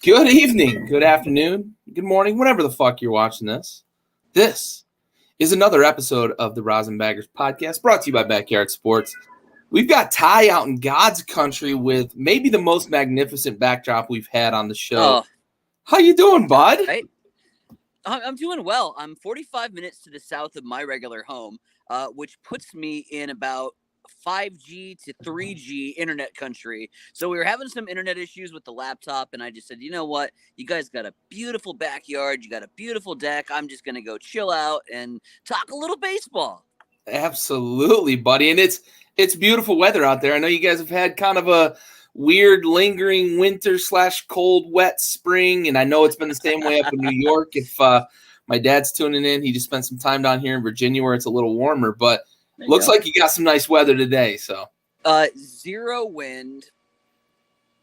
Good evening, good afternoon, good morning, whenever the fuck you're watching this. This is another episode of the RosinBaggers podcast brought to you by Backyard Sports. We've got Ty out in God's country with maybe the most magnificent backdrop we've had on the show. How you doing, bud? Right. I'm doing well. I'm 45 minutes to the south of my regular home, which puts me in about 5G to 3G internet country. So we were having some internet issues with the laptop, and I just said, you know what? You guys got a beautiful backyard. You got a beautiful deck. I'm just going to go chill out and talk a little baseball. Absolutely, buddy. And it's beautiful weather out there. I know you guys have had kind of a weird lingering winter / cold, wet spring, and I know it's been the same way up in New York. If my dad's tuning in, he just spent some time down here in Virginia where it's a little warmer, but looks like you got some nice weather today. So, zero wind,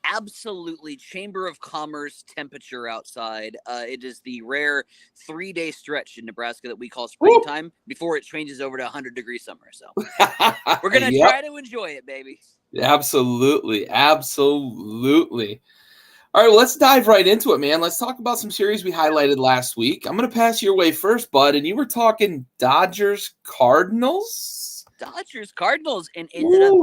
absolutely Chamber of Commerce temperature outside. It is the rare 3-day stretch in Nebraska that we call springtime before it changes over to 100-degree summer. So we're gonna try to enjoy it, baby. Absolutely. All right, well, let's dive right into it, man. Let's talk about some series we highlighted last week. I'm going to pass your way first, bud, and you were talking Dodgers-Cardinals? Dodgers-Cardinals, and ended up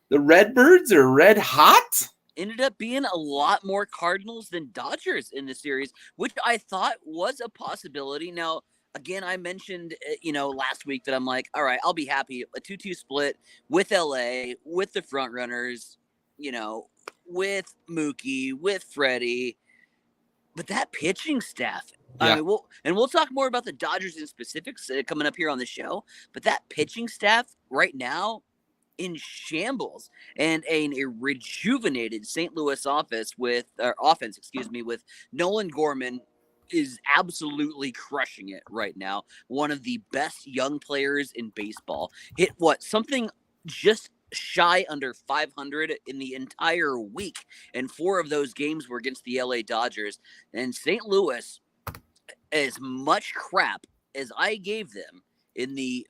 the Redbirds are red hot? Ended up being a lot more Cardinals than Dodgers in the series, which I thought was a possibility. Now, again, I mentioned, last week that I'm like, all right, I'll be happy. A 2-2 split with LA, with the front runners, with Mookie, with Freddie. But that pitching staff, I mean, we'll talk more about the Dodgers in specifics coming up here on the show. But that pitching staff right now in shambles, and a rejuvenated St. Louis offense with Nolan Gorman is absolutely crushing it right now. One of the best young players in baseball. Hit something just shy under 500 in the entire week, and 4 of those games were against the LA Dodgers. And St. Louis, as much crap as I gave them in the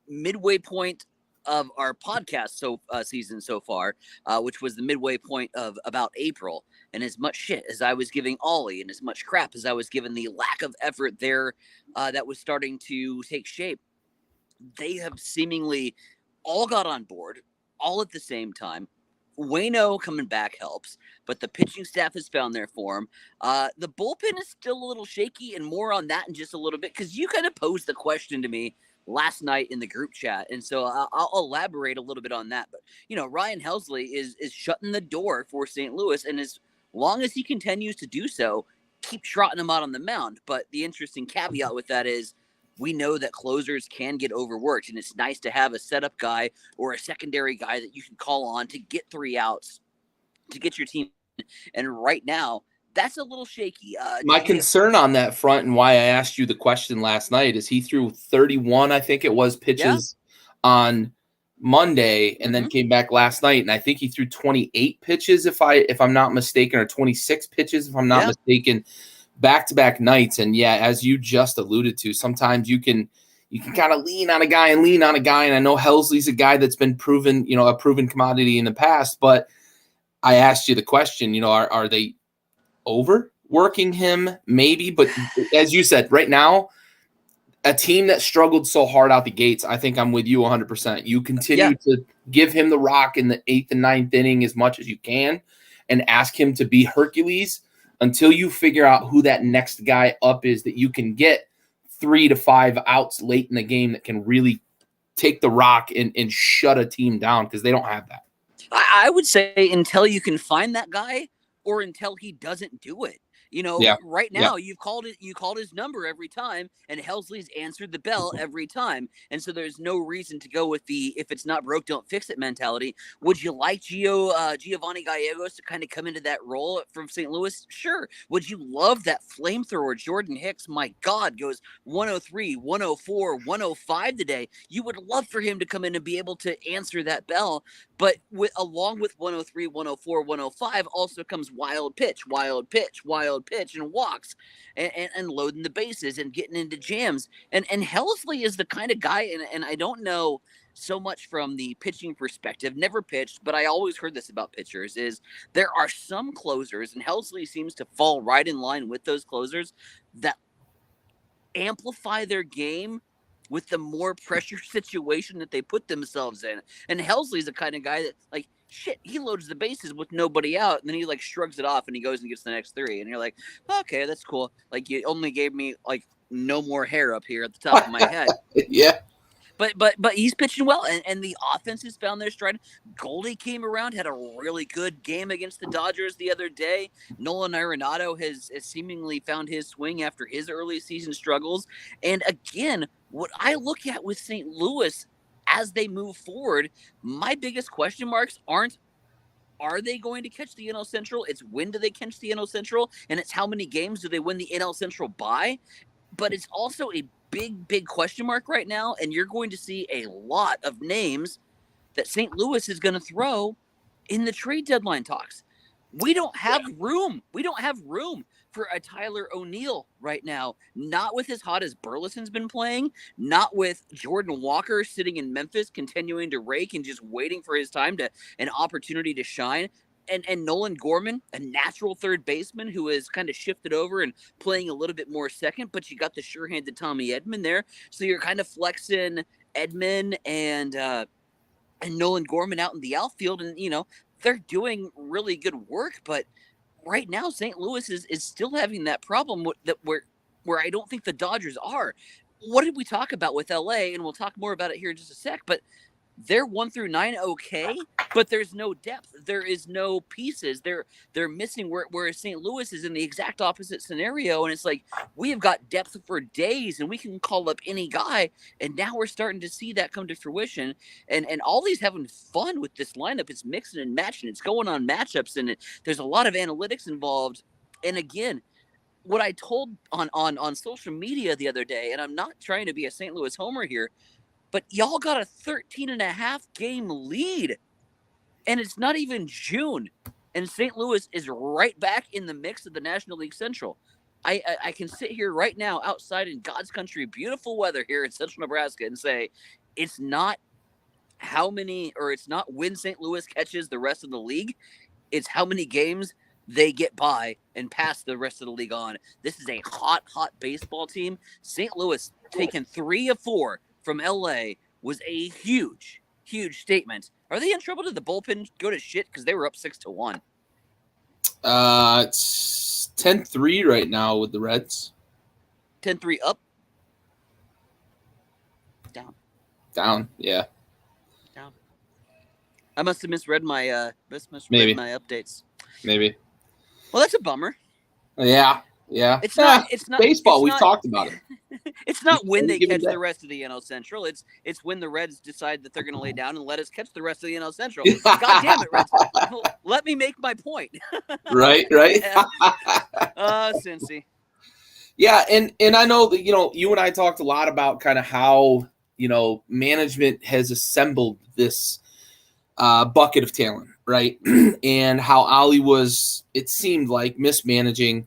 midway point of our podcast season so far, which was the midway point of about April, and as much shit as I was giving Ollie and as much crap as I was giving the lack of effort there that was starting to take shape, they have seemingly all got on board all at the same time. Waino coming back helps, but the pitching staff has found their form. The bullpen is still a little shaky, and more on that in just a little bit, because you kind of posed the question to me last night in the group chat, and so I'll elaborate a little bit on that. But, Ryan Helsley is shutting the door for St. Louis, and as long as he continues to do so, keep trotting him out on the mound. But the interesting caveat with that is we know that closers can get overworked, and it's nice to have a setup guy or a secondary guy that you can call on to get 3 outs to get your team. And right now, that's a little shaky. My concern on that front, and why I asked you the question last night, is he threw 31, I think it was, pitches on Monday, and then came back last night, and I think he threw 28 pitches if I'm not mistaken, or 26 pitches if I'm not mistaken, back-to-back nights. And as you just alluded to, sometimes you can kind of lean on a guy. And I know Helsley's a guy that's been proven, a proven commodity in the past, but I asked you the question, are they overworking him? Maybe, but as you said, right now, a team that struggled so hard out the gates, I think I'm with you 100%. You continue to give him the rock in the 8th and 9th inning as much as you can and ask him to be Hercules until you figure out who that next guy up is that you can get 3 to 5 outs late in the game that can really take the rock and shut a team down, because they don't have that. I would say until you can find that guy or until he doesn't do it. Right now you called his number every time, and Helsley's answered the bell every time. And so there's no reason to go with the if it's not broke, don't fix it mentality. Would you like Giovanni Gallegos to kind of come into that role from St. Louis? Sure. Would you love that flamethrower Jordan Hicks? My God, goes 103, 104, 105 today. You would love for him to come in and be able to answer that bell. But along with 103, 104, 105 also comes wild pitch, and walks, and loading the bases and getting into jams. And Helsley is the kind of guy, and I don't know so much from the pitching perspective, never pitched, but I always heard this about pitchers, is there are some closers, and Helsley seems to fall right in line with those closers, that amplify their game with the more pressure situation that they put themselves in. And Helsley's the kind of guy that, like, shit, he loads the bases with nobody out, and then he, like, shrugs it off, and he goes and gets the next 3. And you're like, okay, that's cool. Like, you only gave me, like, no more hair up here at the top of my head. Yeah. But he's pitching well, and the offense has found their stride. Goldie came around, had a really good game against the Dodgers the other day. Nolan Arenado has seemingly found his swing after his early season struggles. And again, what I look at with St. Louis as they move forward, my biggest question marks aren't, are they going to catch the NL Central? It's when do they catch the NL Central? And it's how many games do they win the NL Central by? But it's also a big question mark right now, and you're going to see a lot of names that St. Louis is going to throw in the trade deadline talks. We don't have room. We don't have room for a Tyler O'Neill right now. Not with as hot as Burleson's been playing. Not with Jordan Walker sitting in Memphis continuing to rake and just waiting for his time to an opportunity to shine. And Nolan Gorman, a natural third baseman who has kind of shifted over and playing a little bit more second, but you got the sure-handed Tommy Edman there. So you're kind of flexing Edman and Nolan Gorman out in the outfield, and, they're doing really good work. But right now, St. Louis is still having that problem where I don't think the Dodgers are. What did we talk about with LA? And we'll talk more about it here in just a sec, but they're 1 through 9 okay, but there's no depth. There is no pieces. They're missing, whereas St. Louis is in the exact opposite scenario. And it's like, we have got depth for days and we can call up any guy. And now we're starting to see that come to fruition. And Ollie's having fun with this lineup. It's mixing and matching. It's going on matchups, and there's a lot of analytics involved. And again, what I told on social media the other day, and I'm not trying to be a St. Louis homer here, but y'all got a 13.5 game lead, and it's not even June, and St. Louis is right back in the mix of the National League Central. I can sit here right now outside in God's country, beautiful weather here in central Nebraska, and say it's not it's not when St. Louis catches the rest of the league. It's how many games they get by and pass the rest of the league on. This is a hot baseball team. St. Louis taking 3 of 4 from LA was a huge statement. Are they in trouble? Did the bullpen go to shit because they were up 6-1? It's 10-3 right now with the Reds. 10-3 up? Down, yeah. Down. I must have misread my Maybe. my updates. Maybe. Well, that's a bummer. Yeah. It's not baseball. We've talked about it. It's not when they catch the rest of the NL Central. It's when the Reds decide that they're going to lay down and let us catch the rest of the NL Central. God damn it, Reds! Let me make my point. Right. Cincy. Yeah, and I know that you and I talked a lot about kind of how management has assembled this bucket of talent, right? And how Ollie was, it seemed like, mismanaging.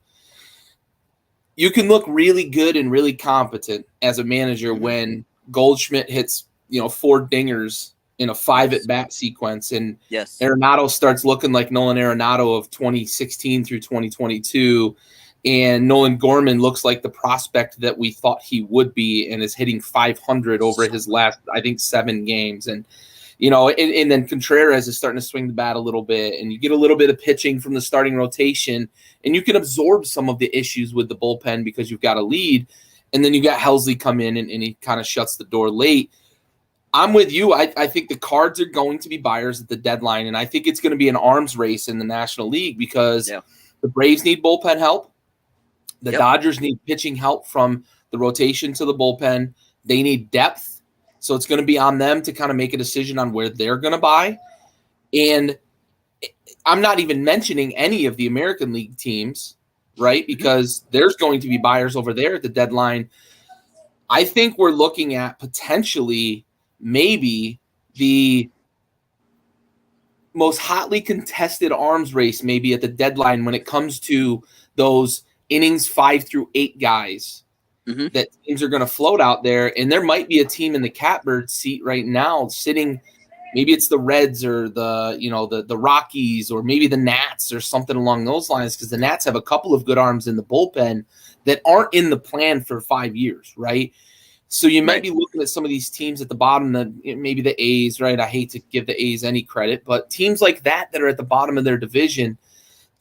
You can look really good and really competent as a manager when Goldschmidt hits, 4 dingers in a 5 at-bat sequence, and Arenado starts looking like Nolan Arenado of 2016 through 2022, And Nolan Gorman looks like the prospect that we thought he would be and is hitting 500 over his last, I think, 7 games. And, and then Contreras is starting to swing the bat a little bit, and you get a little bit of pitching from the starting rotation, and you can absorb some of the issues with the bullpen because you've got a lead. And then you got Helsley come in, and he kind of shuts the door late. I'm with you. I think the Cards are going to be buyers at the deadline, and I think it's going to be an arms race in the National League because the Braves need bullpen help. The Dodgers need pitching help from the rotation to the bullpen. They need depth. So it's going to be on them to kind of make a decision on where they're going to buy. And I'm not even mentioning any of the American League teams, right? Because there's going to be buyers over there at the deadline. I think we're looking at potentially maybe the most hotly contested arms race maybe at the deadline when it comes to those innings 5 through 8 guys that teams are going to float out there. And there might be a team in the catbird seat right now sitting, maybe it's the Reds or the Rockies or maybe the Nats or something along those lines, because the Nats have a couple of good arms in the bullpen that aren't in the plan for 5 years, right? So you might be looking at some of these teams at the bottom, maybe the A's, right? I hate to give the A's any credit, but teams like that are at the bottom of their division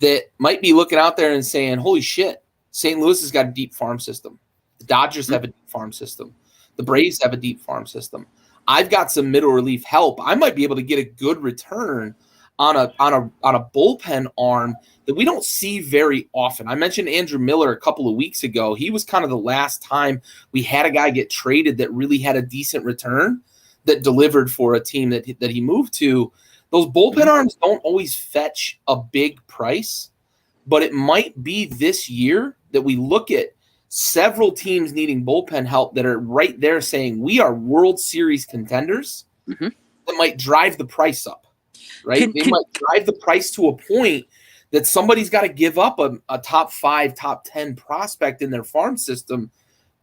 that might be looking out there and saying, holy shit, St. Louis has got a deep farm system. The Dodgers have a deep farm system. The Braves have a deep farm system. I've got some middle relief help. I might be able to get a good return on a bullpen arm that we don't see very often. I mentioned Andrew Miller a couple of weeks ago. He was kind of the last time we had a guy get traded that really had a decent return that delivered for a team that he moved to. Those bullpen arms don't always fetch a big price, but it might be this year that we look at several teams needing bullpen help that are right there saying we are World Series contenders that might drive the price up, right? They might drive the price to a point that somebody's got to give up a top 5, top 10 prospect in their farm system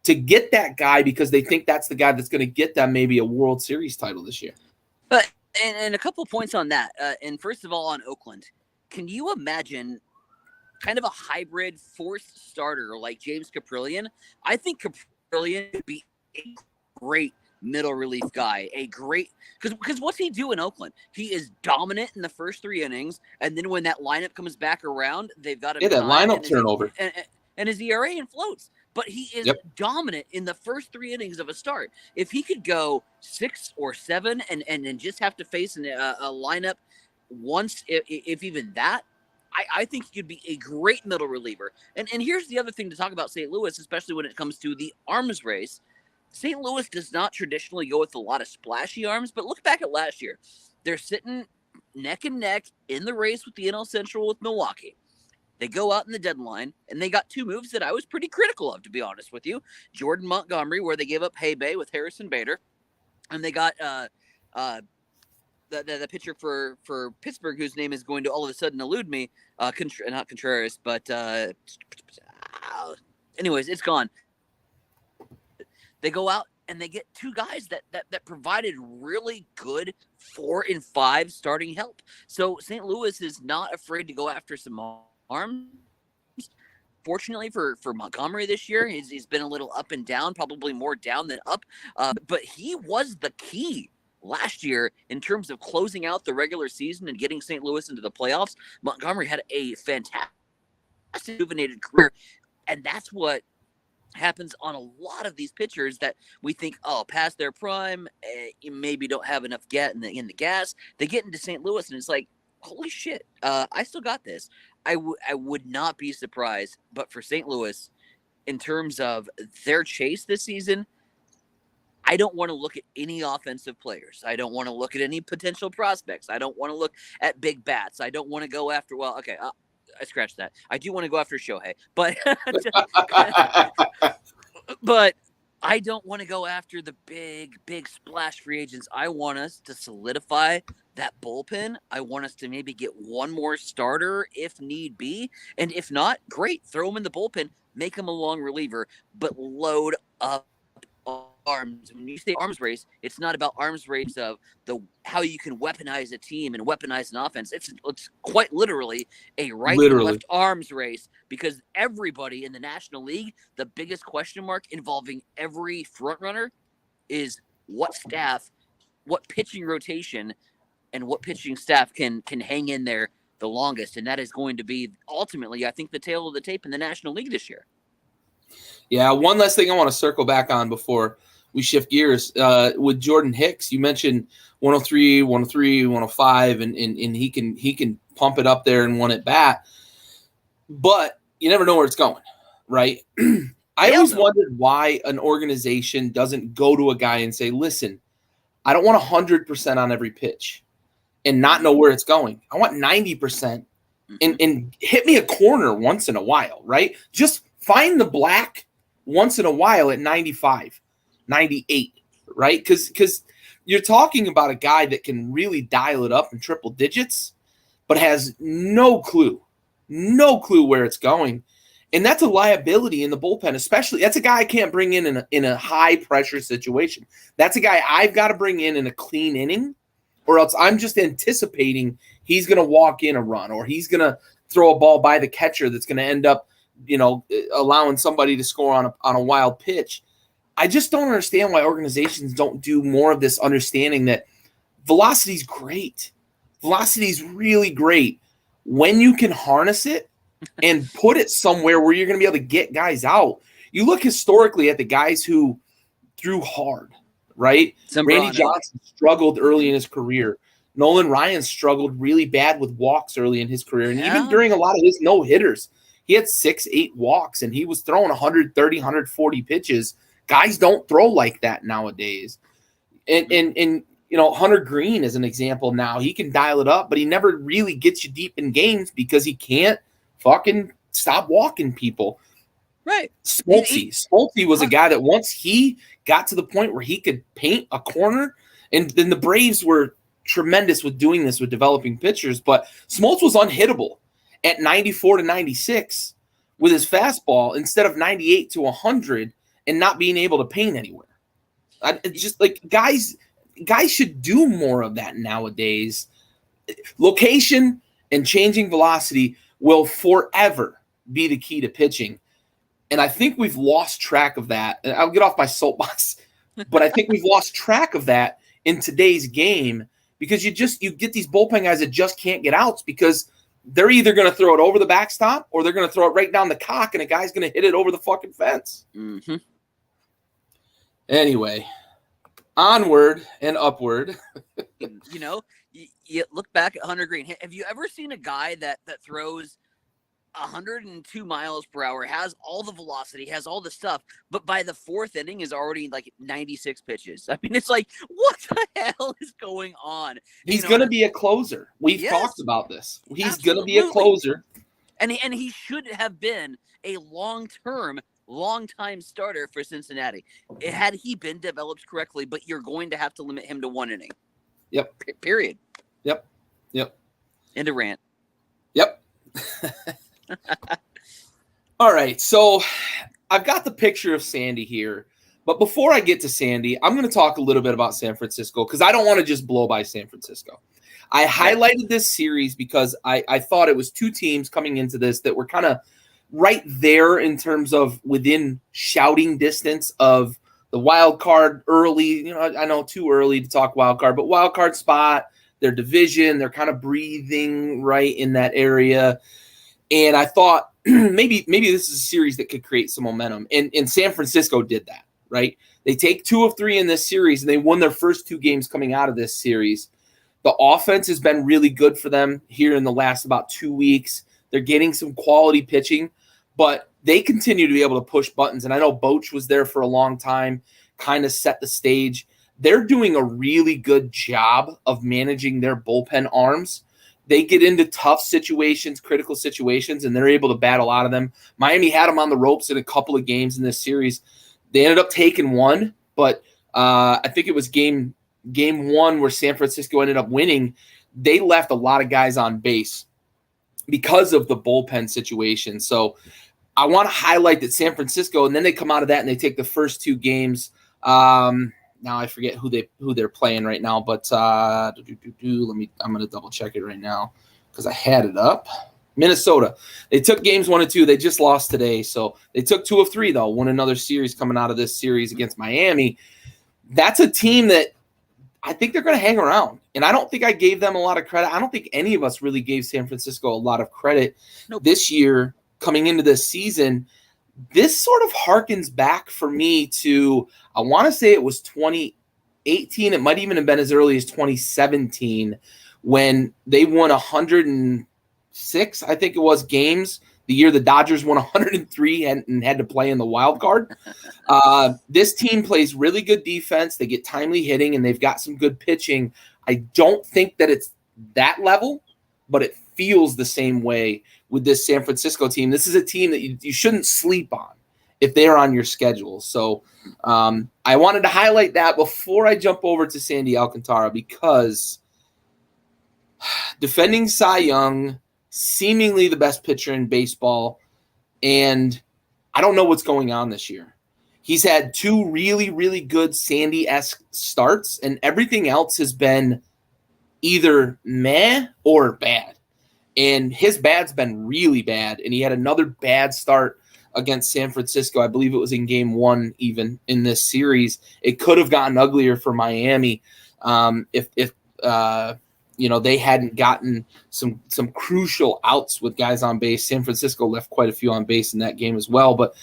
to get that guy because they think that's the guy that's going to get them maybe a World Series title this year. But and a couple points on that. And first of all, on Oakland, can you imagine kind of a hybrid forced starter like James Caprillion? I think Caprillion would be a great middle relief guy. Because what's he do in Oakland? He is dominant in the first 3 innings, and then when that lineup comes back around, they've got him. Yeah, that lineup turnover. And his ERA infloats. But he is dominant in the first 3 innings of a start. If he could go 6 or 7 and just have to face a lineup once, if even that, I think he could be a great middle reliever. And here's the other thing to talk about St. Louis, especially when it comes to the arms race. St. Louis does not traditionally go with a lot of splashy arms, but look back at last year. They're sitting neck and neck in the race with the NL Central with Milwaukee. They go out in the deadline, and they got 2 moves that I was pretty critical of, to be honest with you. Jordan Montgomery, where they gave up Hay-Bay with Harrison Bader, and they got the pitcher for Pittsburgh, whose name is going to all of a sudden elude me. Not Contreras, but anyways, it's gone. They go out and they get 2 guys that provided really good 4 and 5 starting help. So St. Louis is not afraid to go after some arms. Fortunately for Montgomery this year, he's been a little up and down, probably more down than up. But he was the key last year in terms of closing out the regular season and getting St. Louis into the playoffs. Montgomery had a fantastic rejuvenated career, and that's what happens on a lot of these pitchers that we think, past their prime, you maybe don't have enough in the gas. They get into St. Louis, and it's like, holy shit, I still got this. I would not be surprised, but for St. Louis, in terms of their chase this season, I don't want to look at any offensive players. I don't want to look at any potential prospects. I don't want to look at big bats. I don't want to go after, I scratched that. I do want to go after Shohei, but but I don't want to go after the big splash free agents. I want us to solidify that bullpen. I want us to maybe get one more starter if need be. And if not, great. Throw him in the bullpen, make him a long reliever, but load up arms. When you say arms race, it's not about arms race of how you can weaponize a team and weaponize an offense. It's quite literally a right and left arms race, because everybody in the National League, the biggest question mark involving every front runner is what staff, what pitching rotation, and what pitching staff can hang in there the longest. And that is going to be ultimately, I think, the tail of the tape in the National League this year. Yeah, one last thing I want to circle back on before we shift gears. With Jordan Hicks, you mentioned 103, 103, 105, and he can pump it up there in one at bat. But you never know where it's going, right? I always wondered why an organization doesn't go to a guy and say, listen, I don't want 100% on every pitch and not know where it's going. I want 90% and hit me a corner once in a while, right? Just find the black once in a while at 95, 98, right? Because you're talking about a guy that can really dial it up in triple digits, but has no clue where it's going. And that's a liability in the bullpen, especially. That's a guy I can't bring in a high-pressure situation. That's a guy I've got to bring in a clean inning, or else I'm just anticipating he's going to walk in a run, or he's going to throw a ball by the catcher that's going to end up, allowing somebody to score on a wild pitch. I just don't understand why organizations don't do more of this, understanding that velocity is great. Velocity is really great when you can harness it and put it somewhere where you're going to be able to get guys out. You look historically at the guys who threw hard, right? Randy Johnson struggled early in his career. Nolan Ryan struggled really bad with walks early in his career. And even during a lot of his no-hitters, he had 6-8 walks, and he was throwing 130, 140 pitches. Guys don't throw like that nowadays. And Hunter Green is an example now. He can dial it up, but he never really gets you deep in games because he can't fucking stop walking people. Right. Smoltzy was a guy that once he got to the point where he could paint a corner, and then the Braves were tremendous with doing this with developing pitchers, but Smoltz was unhittable at 94 to 96 with his fastball instead of 98 to 100 and not being able to paint anywhere. Just like guys should do more of that nowadays. Location and changing velocity will forever be the key to pitching. And I think we've lost track of that. I'll get off my soapbox, but I think we've lost track of that in today's game because you get these bullpen guys that just can't get outs because they're either going to throw it over the backstop or they're going to throw it right down the cock and a guy's going to hit it over the fucking fence. Mm-hmm. Anyway, onward and upward. You look back at Hunter Green. Have you ever seen a guy that throws 102 miles per hour, has all the velocity, has all the stuff, but by the fourth inning is already like 96 pitches? I mean, it's like, what the hell is going on? He's going to be a closer. We've talked about this. He's going to be a closer. And he should have been a long-time starter for Cincinnati had he been developed correctly, but you're going to have to limit him to one inning. Yep. Period. Yep. End of rant. Yep. All right, so I've got the picture of Sandy here, but before I get to Sandy, I'm going to talk a little bit about San Francisco because I don't want to just blow by San Francisco. I highlighted this series because I thought it was two teams coming into this that were kind of right there in terms of within shouting distance of the wild card early. I know too early to talk wild card, but wild card spot, their division, they're kind of breathing right in that area. And I thought maybe this is a series that could create some momentum. And San Francisco did that, right? They take 2 of 3 in this series, and they won their first 2 games coming out of this series. The offense has been really good for them here in the last about 2 weeks. They're getting some quality pitching, but they continue to be able to push buttons. And I know Boch was there for a long time, kind of set the stage. They're doing a really good job of managing their bullpen arms. They get into tough situations, critical situations, and they're able to battle out of them. Miami had them on the ropes in a couple of games in this series. They ended up taking one, but I think it was game 1 where San Francisco ended up winning. They left a lot of guys on base because of the bullpen situation. So I want to highlight that San Francisco, and then they come out of that and they take the first 2 games Now I forget who they're playing right now, but I'm gonna double check it right now because I had it up. Minnesota. They took games 1 and 2. They just lost today, so they took 2 of 3 though. Won another series coming out of this series against Miami. That's a team that I think they're going to hang around, and I don't think I gave them a lot of credit. I don't think any of us really gave San Francisco a lot of credit this year coming into this season. This sort of harkens back for me to, I want to say it was 2018. It might even have been as early as 2017 when they won 106, I think it was, games. The year the Dodgers won 103 and had to play in the wild card. This team plays really good defense. They get timely hitting, and they've got some good pitching. I don't think that it's that level, but it feels the same way with this San Francisco team. This is a team that you shouldn't sleep on if they're on your schedule. So I wanted to highlight that before I jump over to Sandy Alcantara, because defending Cy Young, seemingly the best pitcher in baseball, and I don't know what's going on this year. He's had 2 really, really good Sandy-esque starts, and everything else has been either meh or bad. And his bad's been really bad, and he had another bad start against San Francisco. I believe it was in game 1 even in this series. It could have gotten uglier for Miami if they hadn't gotten some crucial outs with guys on base. San Francisco left quite a few on base in that game as well. But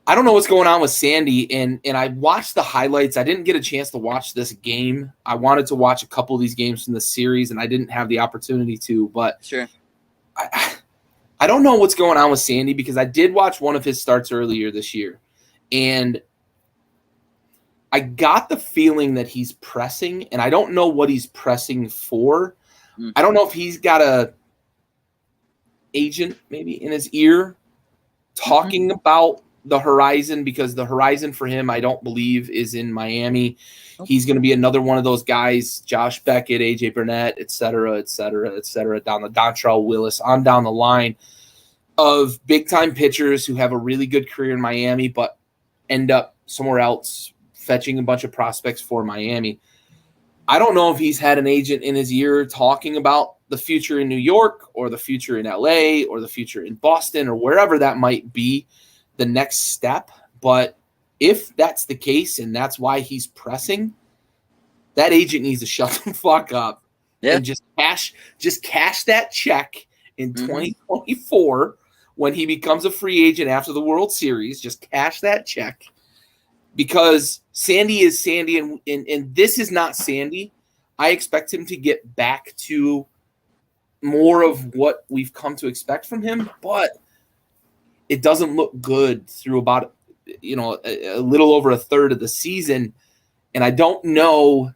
I don't know what's going on with Sandy, and I watched the highlights. I didn't get a chance to watch this game. I wanted to watch a couple of these games from the series, and I didn't have the opportunity to. But sure, I don't know what's going on with Sandy, because I did watch one of his starts earlier this year, and I got the feeling that he's pressing, and I don't know what he's pressing for. Mm-hmm. I don't know if he's got a agent maybe in his ear talking about the horizon, because the horizon for him, I don't believe, is in Miami. He's going to be another one of those guys, Josh Beckett, AJ Burnett, et cetera, down the Dontrell Willis, on down the line of big-time pitchers who have a really good career in Miami but end up somewhere else fetching a bunch of prospects for Miami. I don't know if he's had an agent in his ear talking about the future in New York or the future in LA or the future in Boston or wherever that might be, the next step. But if that's the case and that's why he's pressing, that agent needs to shut the fuck up and just cash that check in 2024 when he becomes a free agent after the World Series. Just cash that check, because Sandy is Sandy, and this is not Sandy. I expect him to get back to more of what we've come to expect from him, but it doesn't look good through about a little over a third of the season, and I don't know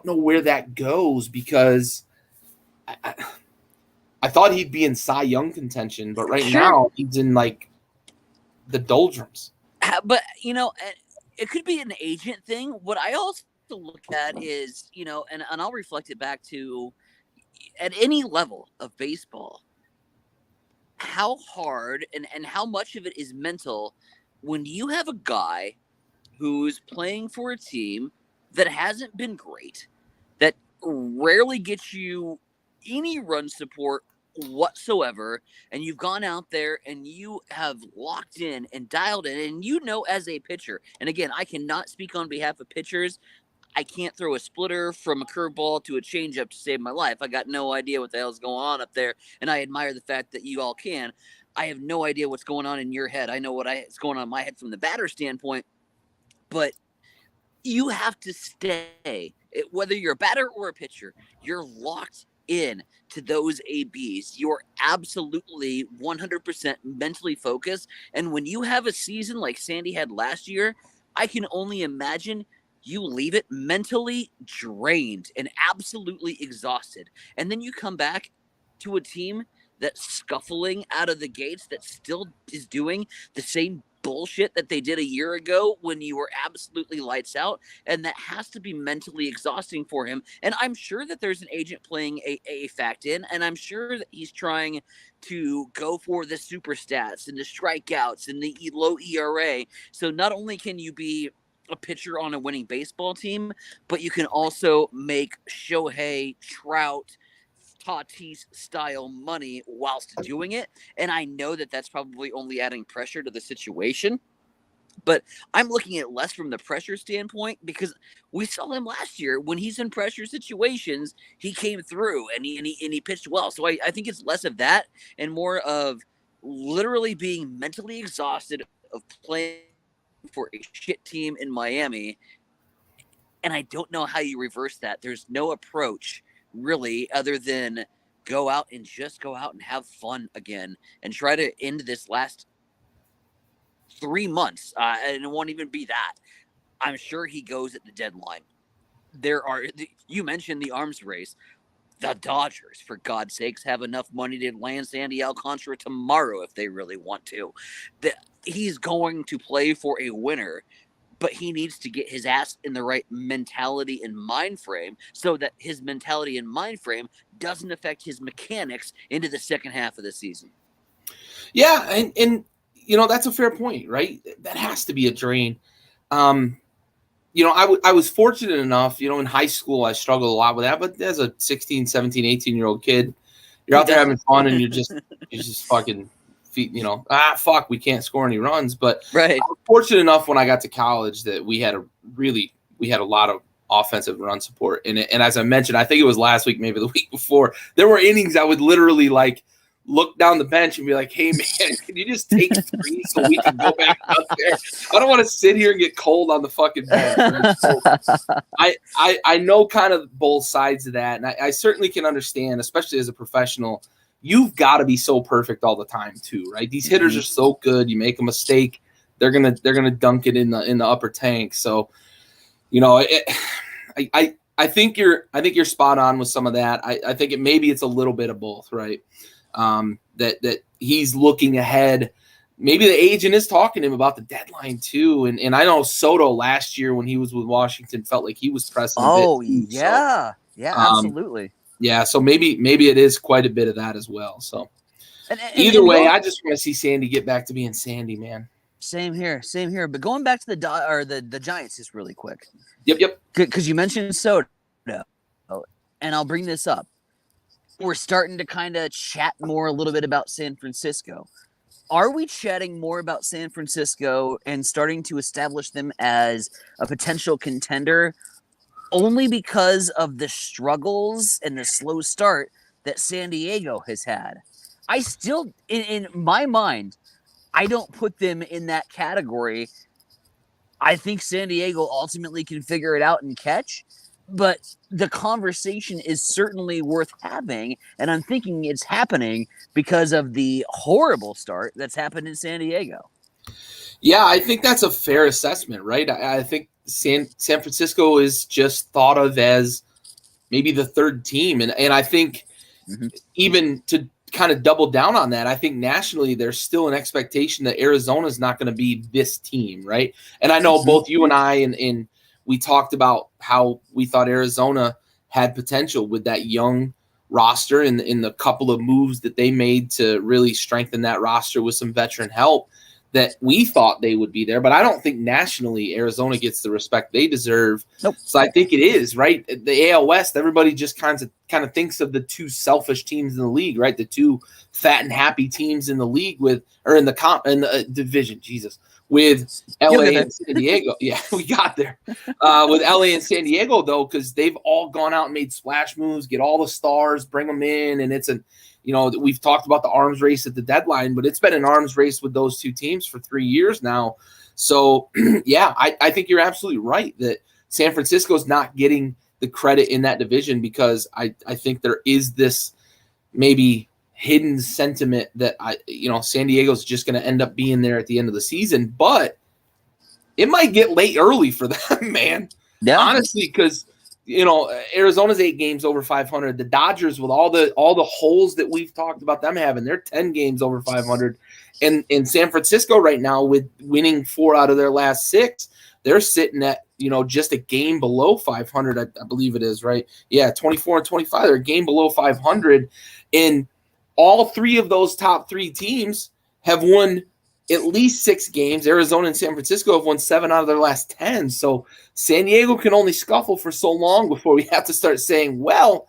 where that goes, because I thought he'd be in Cy Young contention, but right now he's in like the doldrums. But it could be an agent thing. What I also look at is, and I'll reflect it back to, at any level of baseball, how hard and how much of it is mental when you have a guy who's playing for a team that hasn't been great, that rarely gets you any run support whatsoever, and you've gone out there and you have locked in and dialed in, and as a pitcher, and again, I cannot speak on behalf of pitchers. I can't throw a splitter from a curveball to a changeup to save my life. I got no idea what the hell's going on up there, and I admire the fact that you all can. I have no idea what's going on in your head. I know what's going on in my head from the batter standpoint, but you have to stay. Whether you're a batter or a pitcher, you're locked in to those ABs. You're absolutely 100% mentally focused, and when you have a season like Sandy had last year, I can only imagine you leave it mentally drained and absolutely exhausted. And then you come back to a team that's scuffling out of the gates, that still is doing the same bullshit that they did a year ago when you were absolutely lights out. And that has to be mentally exhausting for him. And I'm sure that there's an agent playing a fact in, and I'm sure that he's trying to go for the super stats and the strikeouts and the low ERA. So not only can you be a pitcher on a winning baseball team, but you can also make Shohei, Trout, Tatis style money whilst doing it. And I know that that's probably only adding pressure to the situation. But I'm looking at less from the pressure standpoint because we saw him last year when he's in pressure situations, he came through and he pitched well. So I think it's less of that and more of literally being mentally exhausted of playing for a shit team in Miami. And I don't know how you reverse that. There's no approach really other than go out and have fun again and try to end this last 3 months, and it won't even be that. I'm sure he goes at the deadline. You mentioned the arms race. The Dodgers, for God's sakes, have enough money to land Sandy Alcantara tomorrow if they really want to. He's going to play for a winner, but he needs to get his ass in the right mentality and mind frame so that his mentality and mind frame doesn't affect his mechanics into the second half of the season. Yeah, and that's a fair point, right? That has to be a drain. I was fortunate enough, in high school, I struggled a lot with that, but as a 16, 17, 18-year-old kid, you're out there having fun and you're just fucking, fuck, we can't score any runs. But right. I was fortunate enough when I got to college that we had a lot of offensive run support. And as I mentioned, I think it was last week, maybe the week before, there were innings I would literally look down the bench and be like, hey, man, can you just take 3 so we can go back out there? I don't want to sit here and get cold on the fucking bench. Right? So I know kind of both sides of that, and I certainly can understand, especially as a professional, you've got to be so perfect all the time too, right? These hitters are so good. You make a mistake, they're gonna dunk it in the upper tank. So, I think you're spot on with some of that. I think it's a little bit of both, right? That he's looking ahead. Maybe the agent is talking to him about the deadline too. And I know Soto last year when he was with Washington felt like he was pressing. Oh, a bit too, yeah. So, yeah, absolutely. Yeah. So maybe it is quite a bit of that as well. So either way, I just want to see Sandy get back to being Sandy, man. Same here. But going back to the Giants just really quick. Yep. Because you mentioned Soto, and I'll bring this up. We're starting to kind of chat more a little bit about San Francisco. Are we chatting more about San Francisco and starting to establish them as a potential contender only because of the struggles and the slow start that San Diego has had? I still, in my mind, I don't put them in that category. I think San Diego ultimately can figure it out and catch. But the conversation is certainly worth having, and I'm thinking it's happening because of the horrible start that's happened in San Diego. Yeah, I think that's a fair assessment, right? I think San Francisco is just thought of as maybe the third team, and I think even to kind of double down on that, I think nationally there's still an expectation that Arizona is not going to be this team, right? And I know both you and I and we talked about how we thought Arizona had potential with that young roster and in the couple of moves that they made to really strengthen that roster with some veteran help that we thought they would be there. But I don't think nationally Arizona gets the respect they deserve. Nope. So I think it is, right? The AL West, everybody just kind of thinks of the two selfish teams in the league, right? The two fat and happy teams in the league in the division, Jesus. With LA and San Diego. Yeah, we got there. With LA and San Diego, though, because they've all gone out and made splash moves, get all the stars, bring them in. And it's we've talked about the arms race at the deadline, but it's been an arms race with those two teams for 3 years now. So, yeah, I think you're absolutely right that San Francisco's not getting the credit in that division because I think there is this maybe hidden sentiment that San Diego's just going to end up being there at the end of the season, but it might get late early for them, man. Yeah, honestly, because Arizona's 8 games over 500. The Dodgers, with all the holes that we've talked about them having, they're 10 games over 500, and in San Francisco right now with winning 4 out of their last 6, they're sitting at just a game below 500. I believe it is, right? Yeah, 24 and 25. They're a game below 500, and all 3 of those top 3 teams have won at least 6 games. Arizona and San Francisco have won 7 out of their last 10. So San Diego can only scuffle for so long before we have to start saying, well,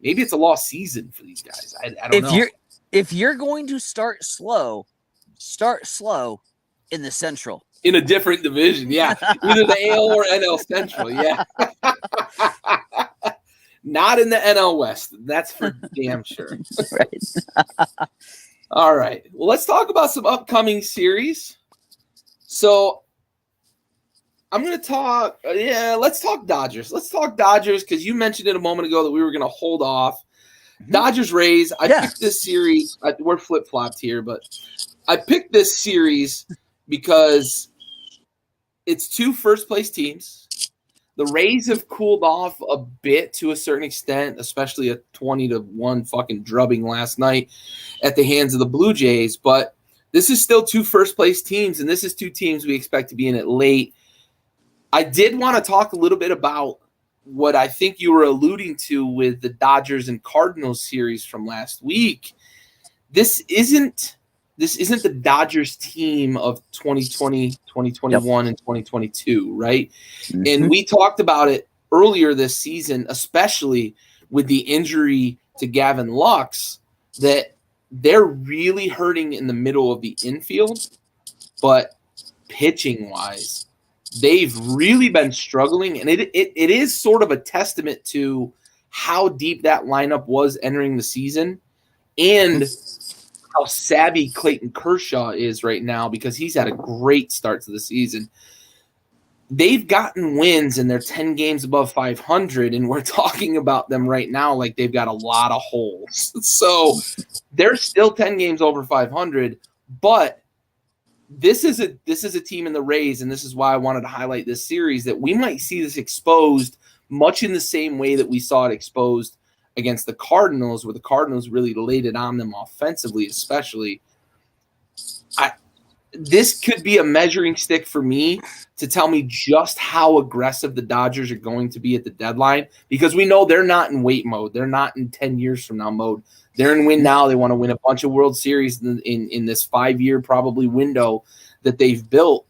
maybe it's a lost season for these guys. I don't know. If you're going to start slow in the Central. In a different division, yeah. Either the AL or NL Central, yeah. Not in the NL West. That's for damn sure. Right. All right. Well, let's talk about some upcoming series. So I'm going to talk, let's talk Dodgers. Let's talk Dodgers because you mentioned it a moment ago that we were going to hold off. Dodgers Rays. I picked this series. We're flip-flopped here, but I picked this series because it's 2 first-place teams. The Rays have cooled off a bit to a certain extent, especially a 20-1 fucking drubbing last night at the hands of the Blue Jays. But this is still 2 first-place teams, and this is 2 teams we expect to be in it late. I did want to talk a little bit about what I think you were alluding to with the Dodgers and Cardinals series from last week. This isn't the Dodgers team of 2020, 2021, and 2022, right? Mm-hmm. And we talked about it earlier this season, especially with the injury to Gavin Lux, that they're really hurting in the middle of the infield, but pitching-wise, they've really been struggling, and it is sort of a testament to how deep that lineup was entering the season and how savvy Clayton Kershaw is right now because he's had a great start to the season. They've gotten wins and they're 10 games above 500, and we're talking about them right now like they've got a lot of holes. So they're still 10 games over 500, but this is a team in the Rays, and this is why I wanted to highlight this series, that we might see this exposed much in the same way that we saw it exposed against the Cardinals, where the Cardinals really laid it on them offensively, especially. This could be a measuring stick for me to tell me just how aggressive the Dodgers are going to be at the deadline, because we know they're not in wait mode. They're not in 10 years from now mode. They're in win now. They want to win a bunch of World Series in this 5-year probably window that they've built.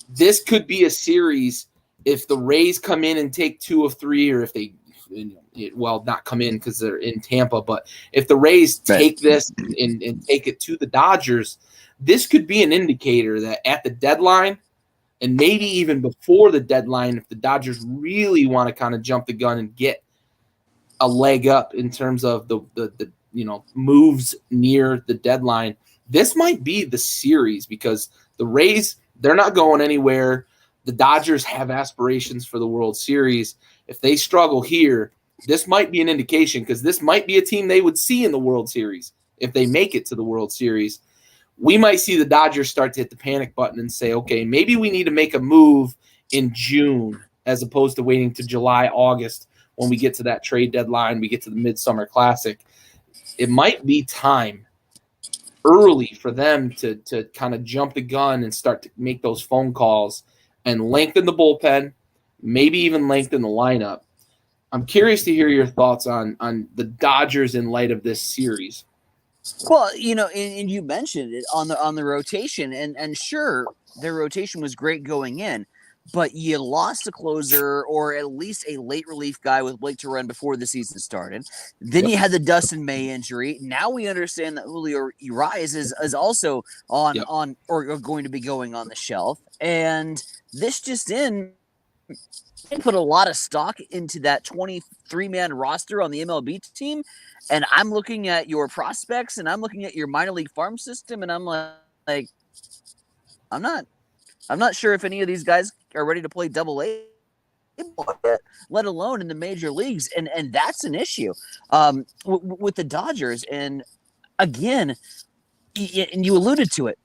This could be a series if the Rays come in and take 2 of 3, or if they not come in because they're in Tampa, but if the Rays take this and take it to the Dodgers, this could be an indicator that at the deadline, and maybe even before the deadline, if the Dodgers really want to kind of jump the gun and get a leg up in terms of the moves near the deadline, this might be the series, because the Rays, they're not going anywhere. The Dodgers have aspirations for the World Series. If they struggle here, this might be an indication, because this might be a team they would see in the World Series if they make it to the World Series. We might see the Dodgers start to hit the panic button and say, okay, maybe we need to make a move in June as opposed to waiting to July, August when we get to that trade deadline, we get to the Midsummer Classic. It might be time early for them to kind of jump the gun and start to make those phone calls and lengthen the bullpen, maybe even lengthen the lineup. I'm curious to hear your thoughts on the Dodgers in light of this series. Well, and you mentioned it on the rotation, and sure, their rotation was great going in, but you lost a closer or at least a late relief guy with Blake Turan before the season started. Then you had the Dustin May injury. Now we understand that Julio Urias is also on or going to be going on the shelf, and this just in. They put a lot of stock into that 23-man roster on the MLB team, and I'm looking at your prospects and I'm looking at your minor league farm system, and I'm like, I'm not sure if any of these guys are ready to play Double-A, let alone in the major leagues, and that's an issue with the Dodgers. And again, and you alluded to it,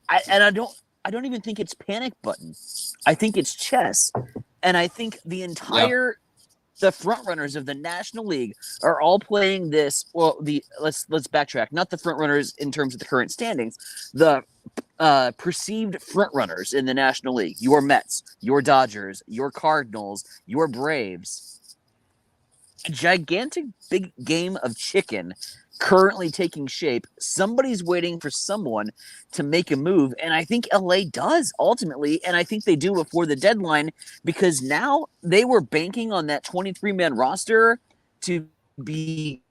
I don't even think it's panic button. I think it's chess. And I think the front runners of the National League are all playing this. Well, let's backtrack. Not the front runners in terms of the current standings. The perceived front runners in the National League. Your Mets, your Dodgers, your Cardinals, your Braves. A gigantic big game of chicken currently taking shape. Somebody's waiting for someone to make a move, and I think LA does ultimately, and I think they do before the deadline, because now they were banking on that 23-man roster to be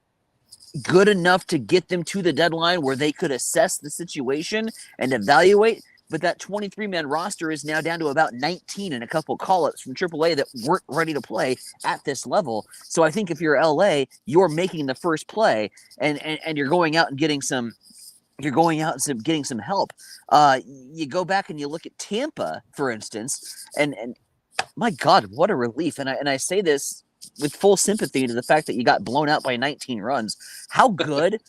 good enough to get them to the deadline where they could assess the situation and evaluate. But that 23-man roster is now down to about 19 and a couple call-ups from AAA that weren't ready to play at this level. So I think if you're LA, you're making the first play, and you're going out and getting some. You're going out and getting some help. You go back and you look at Tampa, for instance, and my God, what a relief! And I say this with full sympathy to the fact that you got blown out by 19 runs. How good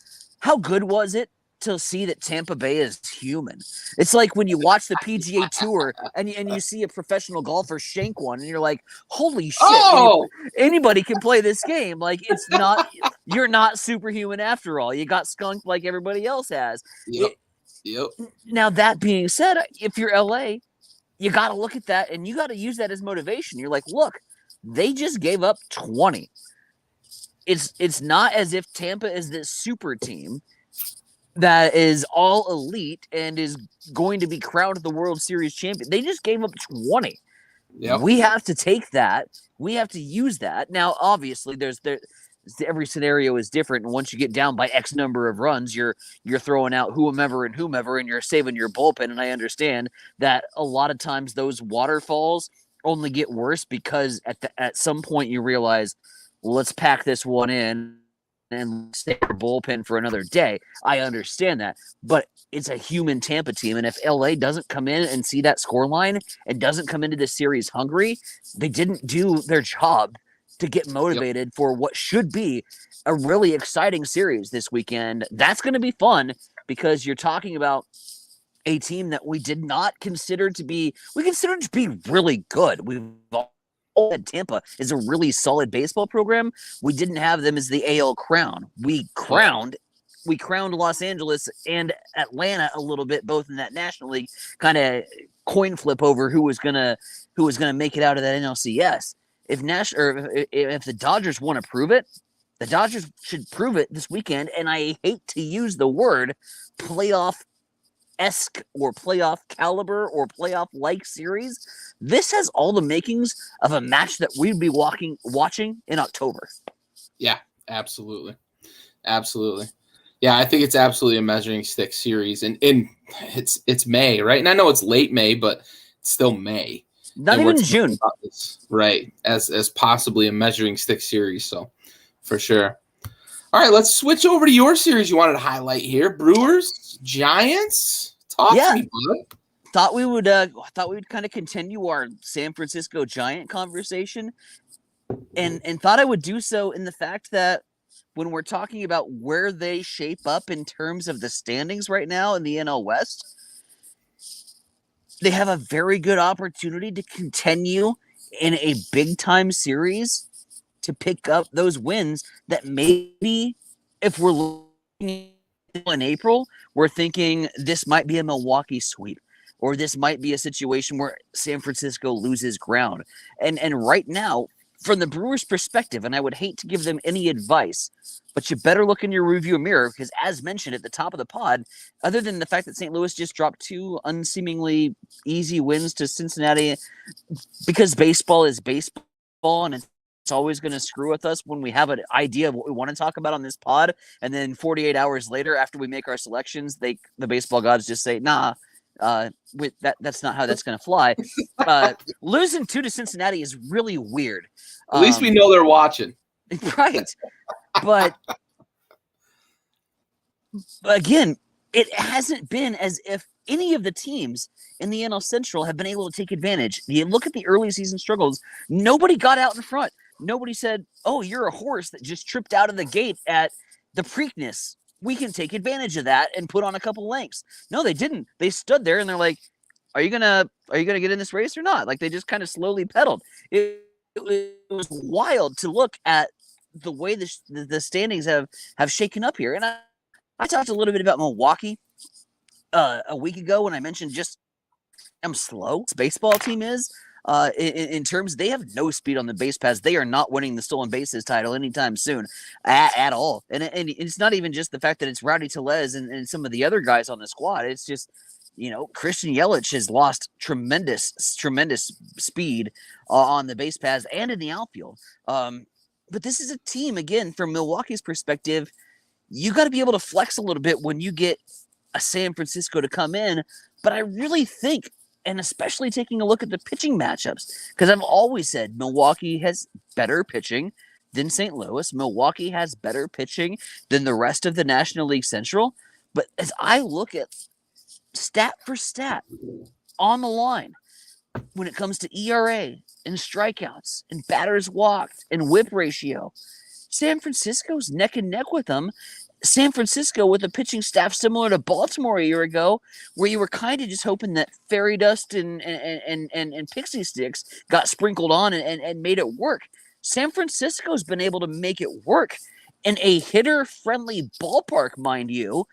was it to see that Tampa Bay is human? It's like when you watch the PGA Tour and you see a professional golfer shank one, and you're like, holy shit, anybody can play this game. Like, it's not, you're not superhuman after all. You got skunked like everybody else has. Yep. Now, that being said, if you're LA, you got to look at that and you got to use that as motivation. You're like, look, they just gave up 20. It's not as if Tampa is this super team that is all elite and is going to be crowned the World Series champion. They just gave up 20. Yep. We have to take that. We have to use that. Now, obviously, every scenario is different, and once you get down by X number of runs, you're throwing out whomever, and you're saving your bullpen. And I understand that a lot of times those waterfalls only get worse because at some point you realize, well, let's pack this one in and stay your bullpen for another day. I understand that, but it's a human Tampa team, and if LA doesn't come in and see that scoreline and doesn't come into the series hungry, they didn't do their job to get motivated for what should be a really exciting series this weekend. That's going to be fun because you're talking about a team that we did not consider to be, we considered to be really good. We've all said Tampa is a really solid baseball program. We didn't have them as the AL crown. We crowned Los Angeles and Atlanta a little bit, both in that National League kind of coin flip over who was gonna make it out of that NLCS. If the Dodgers want to prove it, the Dodgers should prove it this weekend. And I hate to use the word playoff-esque or playoff caliber or playoff-like series. This has all the makings of a match that we'd be watching in October. Yeah, absolutely. Absolutely. Yeah, I think it's absolutely a measuring stick series. And it's May, right? And I know it's late May, but it's still May. Not even June. This, right, as possibly a measuring stick series. So, for sure. All right, let's switch over to your series you wanted to highlight here. Brewers, Giants. Talk to me, bud. Thought we would kind of continue our San Francisco Giant conversation, and thought I would do so in the fact that when we're talking about where they shape up in terms of the standings right now in the NL West, they have a very good opportunity to continue in a big-time series to pick up those wins that maybe, if we're looking in April, we're thinking this might be a Milwaukee sweep, or this might be a situation where San Francisco loses ground. And right now, from the Brewers' perspective, and I would hate to give them any advice, but you better look in your rearview mirror because, as mentioned at the top of the pod, other than the fact that St. Louis just dropped 2 unseemingly easy wins to Cincinnati, because baseball is baseball and it's always going to screw with us when we have an idea of what we want to talk about on this pod, and then 48 hours later after we make our selections, the baseball gods just say, nah, that's not how that's going to fly. Losing 2 to Cincinnati is really weird. At least we know they're watching. Right. But again, it hasn't been as if any of the teams in the NL Central have been able to take advantage. You look at the early season struggles, nobody got out in front. Nobody said, oh, you're a horse that just tripped out of the gate at the Preakness. We can take advantage of that and put on a couple lengths. No, they didn't. They stood there and they're like, are you gonna get in this race or not? Like, they just kind of slowly pedaled. It was wild to look at the way the standings have shaken up here. And I talked a little bit about Milwaukee a week ago when I mentioned just how slow this baseball team is. In terms, they have no speed on the base paths. They are not winning the stolen bases title anytime soon at all. And it's not even just the fact that it's Rowdy Tellez and some of the other guys on the squad. It's just, Christian Yelich has lost tremendous speed on the base paths and in the outfield. But this is a team, again, from Milwaukee's perspective, you got to be able to flex a little bit when you get a San Francisco to come in. But I really think, and especially taking a look at the pitching matchups, because I've always said Milwaukee has better pitching than St. Louis. Milwaukee has better pitching than the rest of the National League Central. But as I look at stat for stat on the line, when it comes to ERA and strikeouts and batters walked and whip ratio, San Francisco's neck and neck with them. San Francisco with a pitching staff similar to Baltimore a year ago, where you were kind of just hoping that fairy dust and pixie sticks got sprinkled on and made it work. San Francisco's been able to make it work in a hitter-friendly ballpark, mind you.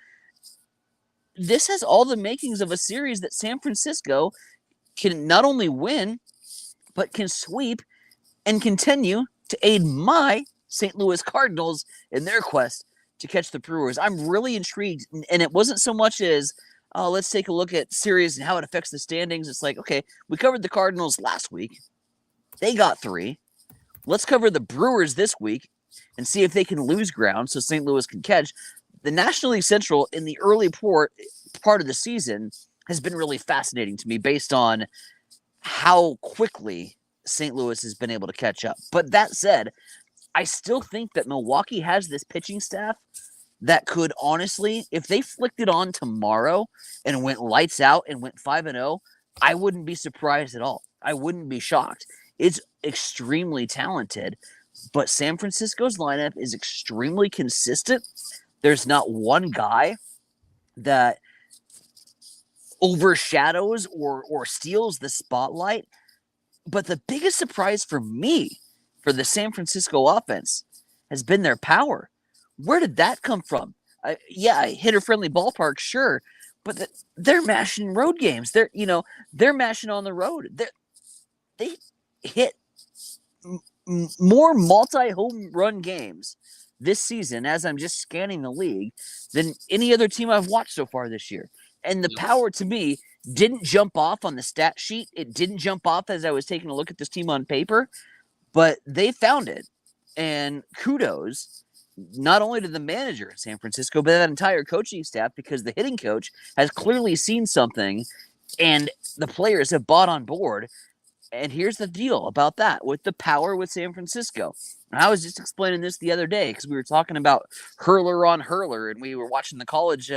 This has all the makings of a series that San Francisco can not only win, but can sweep and continue to aid my St. Louis Cardinals in their quest to catch the Brewers. I'm really intrigued, and it wasn't so much as, let's take a look at series and how it affects the standings. It's like, okay, we covered the Cardinals last week. They got 3. Let's cover the Brewers this week and see if they can lose ground so St. Louis can catch. The National League Central in the early part of the season has been really fascinating to me based on how quickly St. Louis has been able to catch up. But that said, I still think that Milwaukee has this pitching staff that could honestly, if they flicked it on tomorrow and went lights out and went 5-0, I wouldn't be surprised at all. I wouldn't be shocked. It's extremely talented, but San Francisco's lineup is extremely consistent. There's not one guy that overshadows or steals the spotlight. But the biggest surprise for me for the San Francisco offense has been their power. Where did that come from? Hitter-friendly ballpark, sure, but they're mashing road games. They're mashing on the road. They hit more multi-home run games this season, as I'm just scanning the league, than any other team I've watched so far this year. And the power, to me, didn't jump off on the stat sheet. It didn't jump off as I was taking a look at this team on paper, but they found it. And kudos not only to the manager in San Francisco, but that entire coaching staff, because the hitting coach has clearly seen something and the players have bought on board. And here's the deal about that with the power with San Francisco. I was just explaining this the other day because we were talking about hurler on hurler, and we were watching the college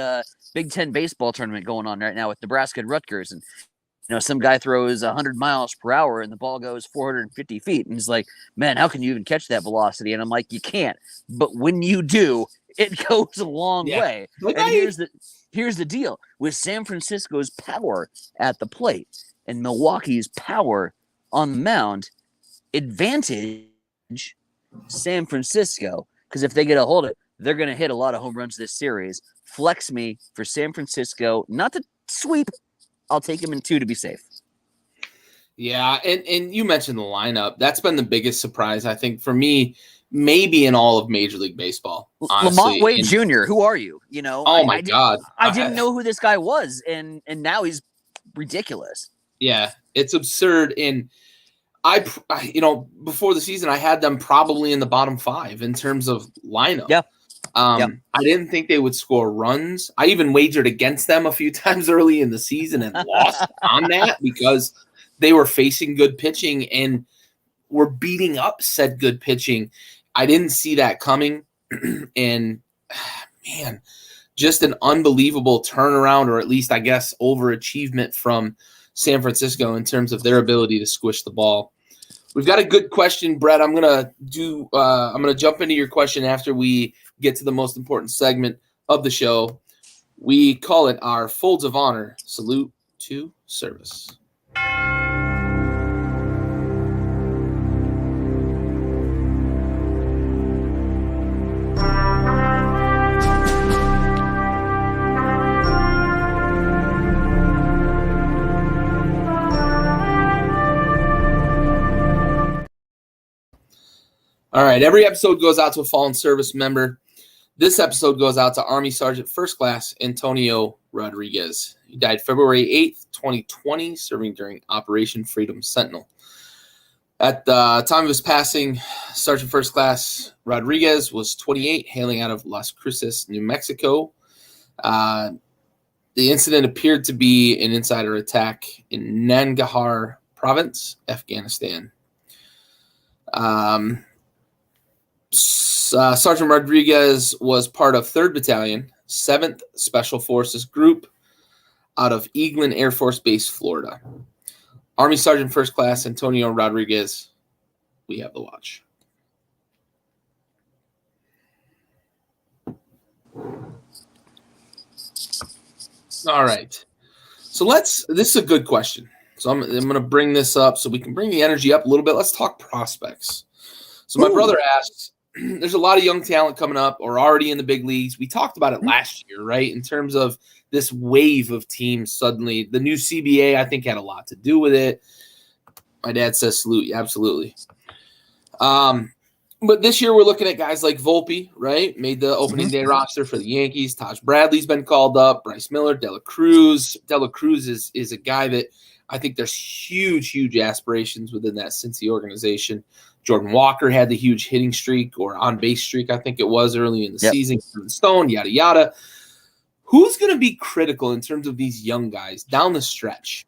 Big Ten baseball tournament going on right now with Nebraska and Rutgers. And, some guy throws 100 miles per hour and the ball goes 450 feet. And he's like, man, how can you even catch that velocity? And I'm like, you can't. But when you do, it goes a long way. And here's the deal. With San Francisco's power at the plate and Milwaukee's power on the mound, advantage San Francisco, because if they get a hold of it, they're going to hit a lot of home runs this series. Flex me for San Francisco, not to sweep. I'll take him in 2 to be safe. Yeah, and you mentioned the lineup. That's been the biggest surprise, I think, for me, maybe in all of Major League Baseball. Lamont Wade Jr., who are you? My God. I didn't know who this guy was, and now he's ridiculous. Yeah, it's absurd. And I before the season, I had them probably in the bottom 5 in terms of lineup. Yeah. I didn't think they would score runs. I even wagered against them a few times early in the season and lost on that because they were facing good pitching and were beating up said good pitching. I didn't see that coming. And man, just an unbelievable turnaround, or at least I guess overachievement from San Francisco in terms of their ability to squish the ball. We've got a good question, Brett. I'm gonna jump into your question after we get to the most important segment of the show. We call it our Folds of Honor Salute to Service. All right. Every episode goes out to a fallen service member. This episode goes out to Army Sergeant First Class Antonio Rodriguez. He died February 8th, 2020, serving during Operation Freedom Sentinel. At the time of his passing, Sergeant First Class Rodriguez was 28, hailing out of Las Cruces, New Mexico. The incident appeared to be an insider attack in Nangarhar Province, Afghanistan. Sergeant Rodriguez was part of 3rd Battalion, 7th Special Forces Group out of Eglin Air Force Base, Florida. Army Sergeant First Class Antonio Rodriguez, we have the watch. All right. So this is a good question. So I'm going to bring this up so we can bring the energy up a little bit. Let's talk prospects. So my brother asks, there's a lot of young talent coming up or already in the big leagues. We talked about it last year, right? In terms of this wave of teams suddenly. The new CBA, I think, had a lot to do with it. My dad says salute. Yeah, absolutely. But this year we're looking at guys like Volpe, right? Made the opening day roster for the Yankees. Taj Bradley's been called up. Bryce Miller, Dela Cruz. Dela Cruz is a guy that I think there's huge aspirations within that Cincy organization. Jordan Walker had the huge hitting streak or on-base streak, I think it was, early in the season. Stone, yada, yada. Who's going to be critical in terms of these young guys down the stretch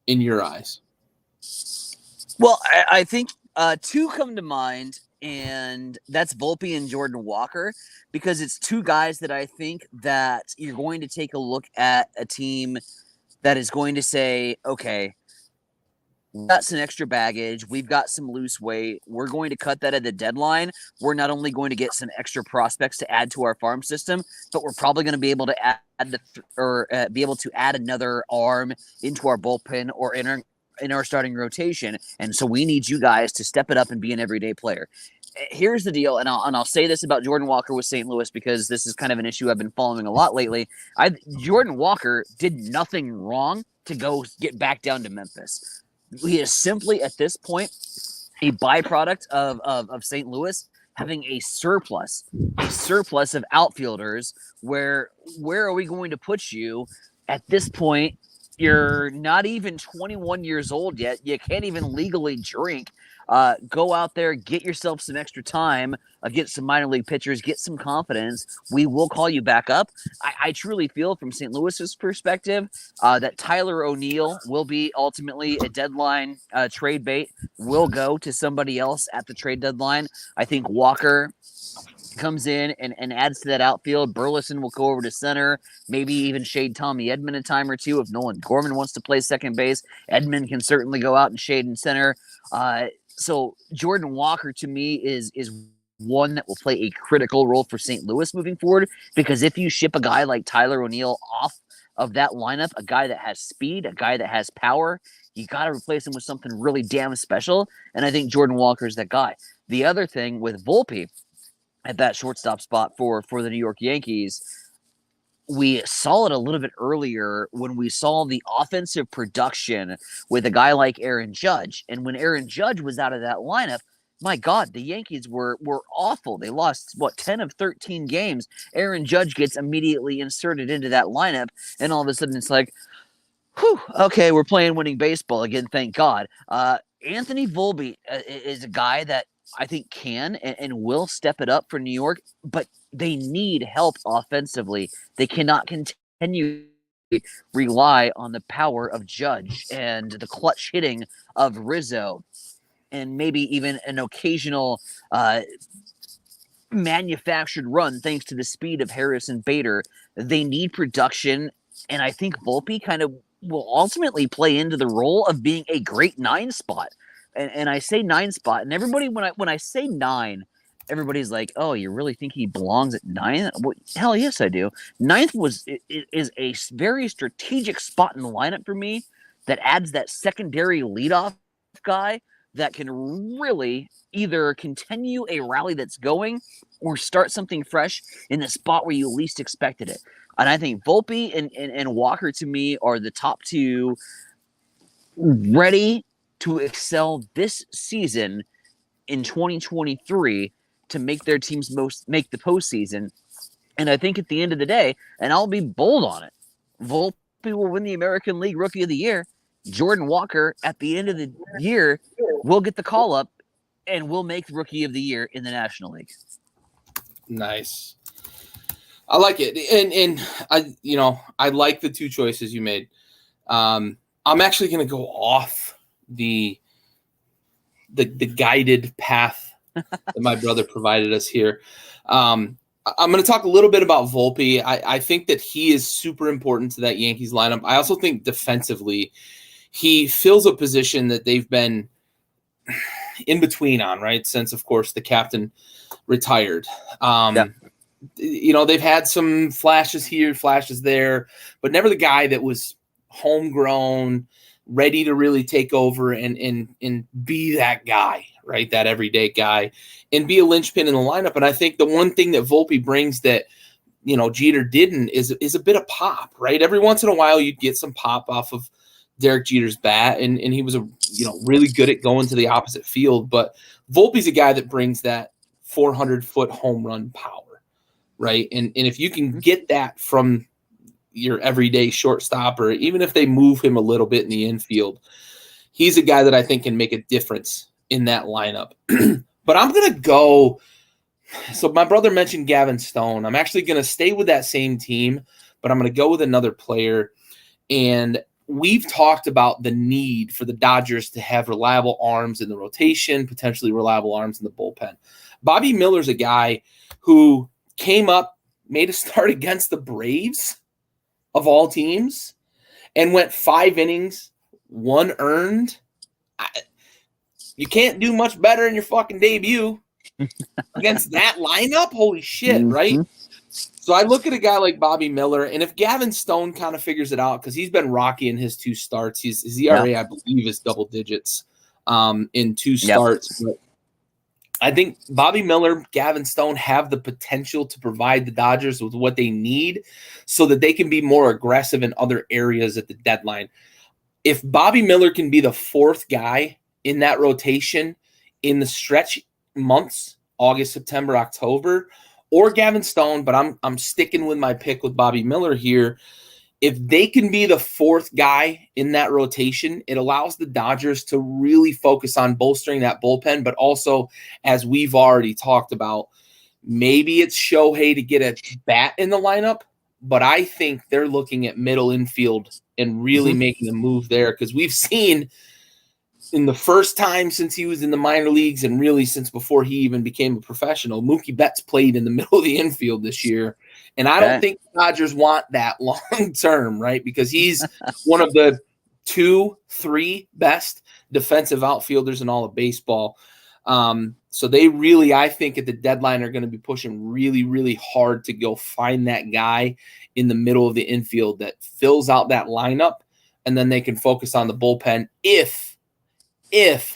in your eyes? Well, I think two come to mind, and that's Volpe and Jordan Walker, because it's two guys that I think that you're going to take a look at a team that is going to say, okay, we've got some extra baggage. We've got some loose weight. We're going to cut that at the deadline. We're not only going to get some extra prospects to add to our farm system, but we're probably going to be able to add another arm into our bullpen or in our starting rotation. And so we need you guys to step it up and be an everyday player. Here's the deal, and I'll say this about Jordan Walker with St. Louis because this is kind of an issue I've been following a lot lately. Jordan Walker did nothing wrong to go get back down to Memphis. He is simply, at this point, a byproduct of St. Louis having a surplus of outfielders. Where are we going to put you at this point? You're not even 21 years old yet. You can't even legally drink. Go out there, get yourself some extra time against some minor league pitchers, get some confidence. We will call you back up. I truly feel from St. Louis's perspective that Tyler O'Neill will be ultimately a deadline trade bait, will go to somebody else at the trade deadline. I think Walker comes in and adds to that outfield. Burleson will go over to center, maybe even shade Tommy Edman a time or two. If Nolan Gorman wants to play second base, Edman can certainly go out and shade in center. So Jordan Walker, to me, is one that will play a critical role for St. Louis moving forward, because if you ship a guy like Tyler O'Neill off of that lineup, a guy that has speed, a guy that has power, you got to replace him with something really damn special, and I think Jordan Walker is that guy. The other thing with Volpe at that shortstop spot for the New York Yankees, we saw it a little bit earlier when we saw the offensive production with a guy like Aaron Judge. And when Aaron Judge was out of that lineup, my God, the Yankees were awful. They lost, 10 of 13 games. Aaron Judge gets immediately inserted into that lineup, and all of a sudden it's like, whew, okay, we're playing winning baseball again, thank God. Anthony Volpe is a guy that I think can and will step it up for New York, but they need help offensively. They cannot continue to rely on the power of Judge and the clutch hitting of Rizzo and maybe even an occasional manufactured run thanks to the speed of Harrison Bader. They need production, and I think Volpe kind of will ultimately play into the role of being a great 9 spot. And I say 9 spot, and everybody, when I say 9, everybody's like, "Oh, you really think he belongs at 9?" Well, hell yes, I do. 9th is a very strategic spot in the lineup for me that adds that secondary leadoff guy that can really either continue a rally that's going or start something fresh in the spot where you least expected it. And I think Volpe and Walker, to me, are the top two ready to excel this season in 2023 to make their teams make the postseason. And I think at the end of the day, and I'll be bold on it, Volpe will win the American League Rookie of the Year. Jordan Walker, at the end of the year, will get the call up and will make Rookie of the Year in the National League. Nice. I like it. And I like the two choices you made. I'm actually going to go off the guided path that my brother provided us here. I'm going to talk a little bit about Volpe. I think that he is super important to that Yankees lineup. I also think defensively, he fills a position that they've been in between on, right? Since, of course, the captain retired. They've had some flashes here, flashes there, but never the guy that was homegrown, ready to really take over and be that guy, right? That everyday guy, and be a linchpin in the lineup. And I think the one thing that Volpe brings that, Jeter didn't is a bit of pop, right? Every once in a while you'd get some pop off of Derek Jeter's bat, and he was really good at going to the opposite field. But Volpe's a guy that brings that 400-foot home run power, right? And if you can get that from your everyday shortstop, or even if they move him a little bit in the infield, he's a guy that I think can make a difference in that lineup. But I'm going to go – so my brother mentioned Gavin Stone. I'm actually going to stay with that same team, but I'm going to go with another player. And we've talked about the need for the Dodgers to have reliable arms in the rotation, potentially reliable arms in the bullpen. Bobby Miller's a guy who came up, made a start against the Braves of all teams, and went 5 innings, 1 earned. You can't do much better in your fucking debut against that lineup. Holy shit, right? So I look at a guy like Bobby Miller, and if Gavin Stone kind of figures it out, because he's been rocky in his 2 starts, his ERA, I believe, is double digits in 2 starts. But I think Bobby Miller, Gavin Stone have the potential to provide the Dodgers with what they need so that they can be more aggressive in other areas at the deadline. If Bobby Miller can be the 4th guy in that rotation in the stretch months, August, September, October, or Gavin Stone, but I'm sticking with my pick with Bobby Miller here. If they can be the 4th guy in that rotation, it allows the Dodgers to really focus on bolstering that bullpen, but also, as we've already talked about, maybe it's Shohei to get a bat in the lineup, but I think they're looking at middle infield and really making a move there, because we've seen in the first time since he was in the minor leagues, and really since before he even became a professional, Mookie Betts played in the middle of the infield this year. And I don't think the Dodgers want that long term, right? Because he's one of the 2-3 best defensive outfielders in all of baseball. So they really, I think, at the deadline are going to be pushing really, really hard to go find that guy in the middle of the infield that fills out that lineup, and then they can focus on the bullpen if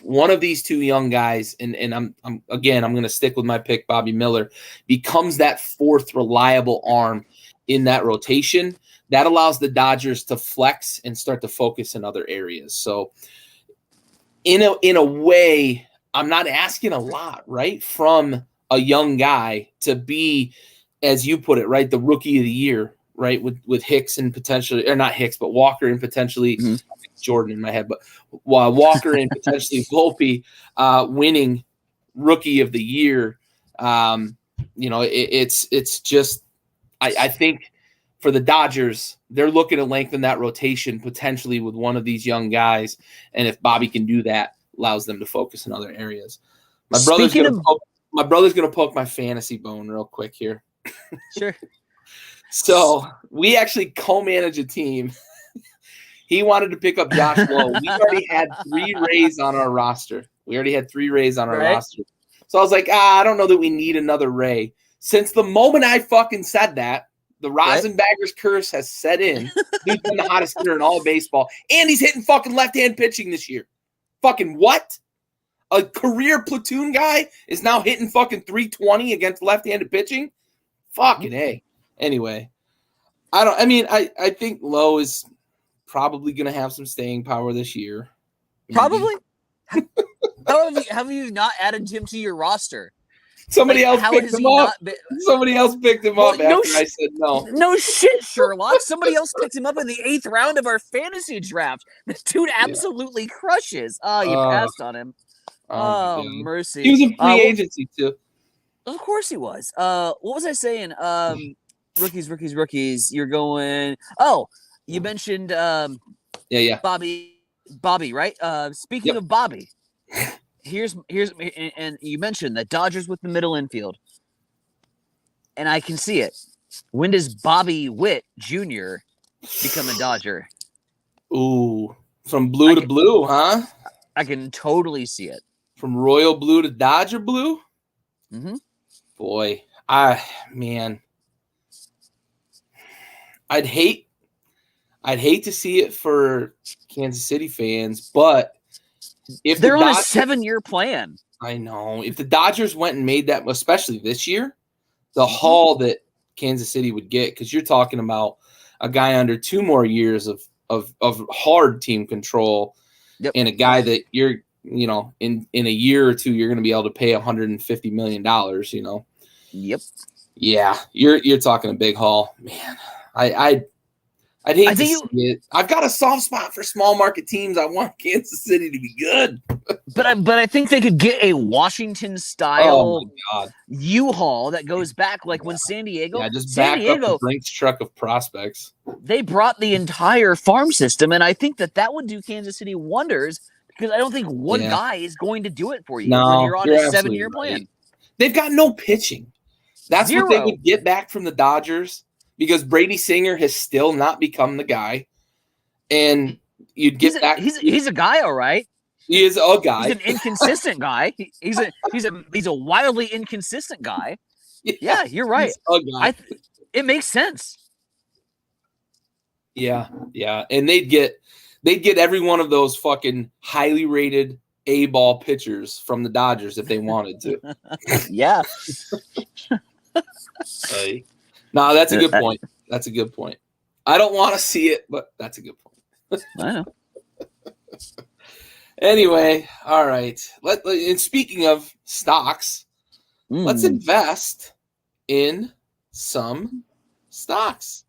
one of these 2 young guys, and I'm going to stick with my pick, Bobby Miller, becomes that 4th reliable arm in that rotation, that allows the Dodgers to flex and start to focus in other areas. So in a way, I'm not asking a lot, right, from a young guy to be, as you put it, right, the Rookie of the Year, right, with Hicks and potentially, or not Hicks, but Walker and potentially Jordan in my head, but Walker and potentially Volpe winning Rookie of the Year. It's just, I think for the Dodgers, they're looking to lengthen that rotation potentially with one of these young guys, and if Bobby can do that, allows them to focus in other areas. My brother's gonna poke my fantasy bone real quick here. Sure. So we actually co-manage a team. He wanted to pick up Josh Lowe. We already had 3 Rays on our roster. roster. So I was like, I don't know that we need another Ray. Since the moment I fucking said that, the RosinBaggers curse has set in. He's been the hottest hitter in all of baseball. And he's hitting fucking left-hand pitching this year. Fucking what? A career platoon guy is now hitting fucking 320 against left-handed pitching? Fucking A. Anyway, I think Lowe is probably going to have some staying power this year. Maybe. Probably. How have you not added him to your roster? Somebody else picked him up. Somebody else picked him up after I said no. No shit, Sherlock. Somebody else picked him up in the 8th round of our fantasy draft. The dude absolutely crushes. Oh, you passed on him. Oh, mercy. He was in free agency too. Of course he was. What was I saying? Rookies. You're going. Oh, you mentioned Bobby, right? Speaking of Bobby, here's and you mentioned the Dodgers with the middle infield. And I can see it. When does Bobby Witt Jr. become a Dodger? Ooh, from blue to blue, huh? I can totally see it. From royal blue to Dodger blue? Mm-hmm. Boy, I'd hate to see it for Kansas City fans, but if they're on a 7-year plan. I know. If the Dodgers went and made that, especially this year, the haul that Kansas City would get, because you're talking about a guy under 2 more years of hard team control, and a guy that you're, in a year or two, you're going to be able to pay $150 million, Yep. Yeah, you're talking a big haul. Man, I'd hate to see it. I've got a soft spot for small market teams. I want Kansas City to be good. But I think they could get a Washington style U-Haul that goes back like when San Diego. Yeah, just back up the Brinks truck of prospects. They brought the entire farm system, and I think that would do Kansas City wonders, because I don't think one guy is going to do it for you when you're on a 7-year plan. They've got no pitching. That's what they would get back from the Dodgers, because Brady Singer has still not become the guy. And you'd get back. He's a guy, all right. He is a guy. He's an inconsistent guy. He's a wildly inconsistent guy. Yeah, you're right. It makes sense. Yeah. And they'd get every one of those fucking highly rated A-ball pitchers from the Dodgers if they wanted to. Yeah. No, that's a good point. That's a good point. I don't want to see it, but that's a good point. I know. Anyway, all right. And speaking of stocks, let's invest in some stocks.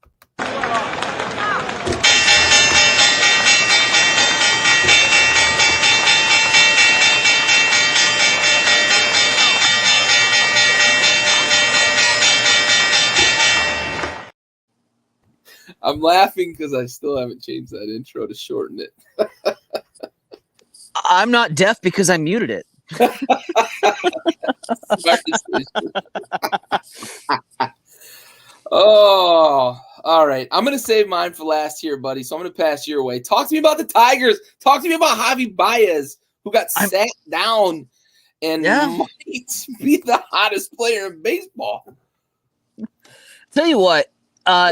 I'm laughing because I still haven't changed that intro to shorten it. I'm not deaf because I muted it. Oh, all right. I'm going to save mine for last here, buddy. So I'm going to pass your way. Talk to me about the Tigers. Talk to me about Javi Baez, who got sat down and might be the hottest player in baseball. Tell you what.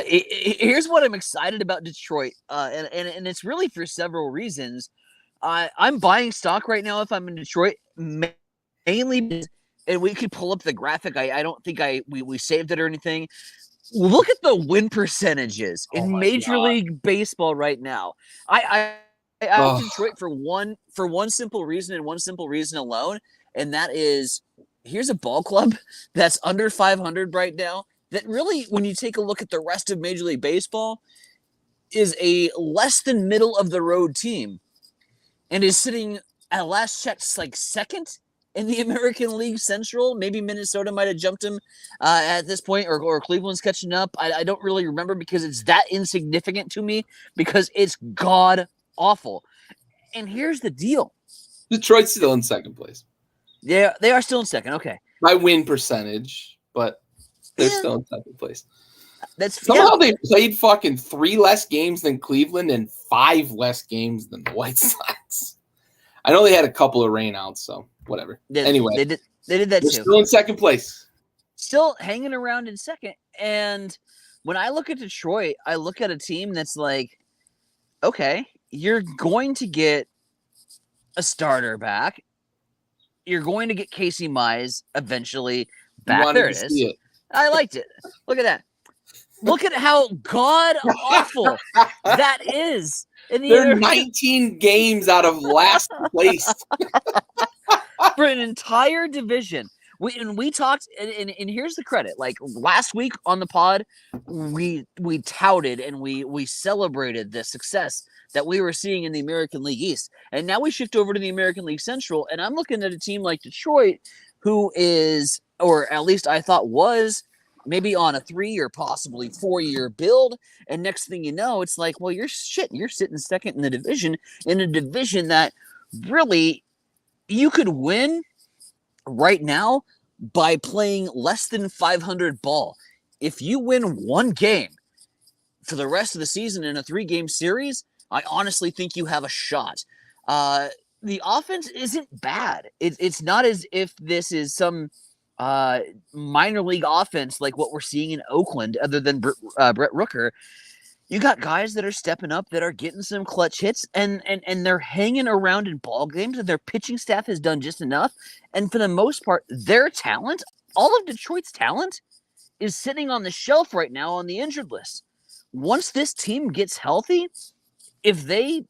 Here's what I'm excited about Detroit, and it's really for several reasons. I'm buying stock right now if I'm in Detroit, mainly, and we could pull up the graphic. I don't think we saved it or anything. Look at the win percentages in Major League Baseball right now. I have Detroit for one simple reason, and one simple reason alone, and that is, here's a ball club that's under 500 right now. That really, when you take a look at the rest of Major League Baseball, is a less than middle of the road team, and is sitting at last check like second in the American League Central. Maybe Minnesota might have jumped him at this point, or Cleveland's catching up. I don't really remember, because it's that insignificant to me, because it's god awful. And here's the deal: Detroit's still in second place. Yeah, they are still in second. Okay, by win percentage, but. They're still in second place. Somehow they played fucking 3 less games than Cleveland and 5 less games than the White Sox. I know they had a couple of rainouts, so whatever. Anyway, they did that too. Still in second place. Still hanging around in second. And when I look at Detroit, I look at a team that's like, okay, you're going to get a starter back. You're going to get Casey Mize eventually back. There it is. I liked it. Look at that. Look at how god awful that is. They're 19 games out of last place. for an entire division. We talked, and here's the credit. Like last week on the pod, we touted and we celebrated the success that we were seeing in the American League East. And now we shift over to the American League Central, and I'm looking at a team like Detroit, who is, or at least I thought was, maybe on a 3 or possibly 4-year build. And next thing you know, it's like, well, you're sitting second in the division, in a division that really you could win right now by playing less than 500 ball. If you win one game for the rest of the season in a 3-game series, I honestly think you have a shot. The offense isn't bad. It's not as if this is some minor league offense like what we're seeing in Oakland, other than Brett Rooker. You got guys that are stepping up, that are getting some clutch hits, and they're hanging around in ball games, and their pitching staff has done just enough. And for the most part, their talent, all of Detroit's talent, is sitting on the shelf right now on the injured list. Once this team gets healthy, if they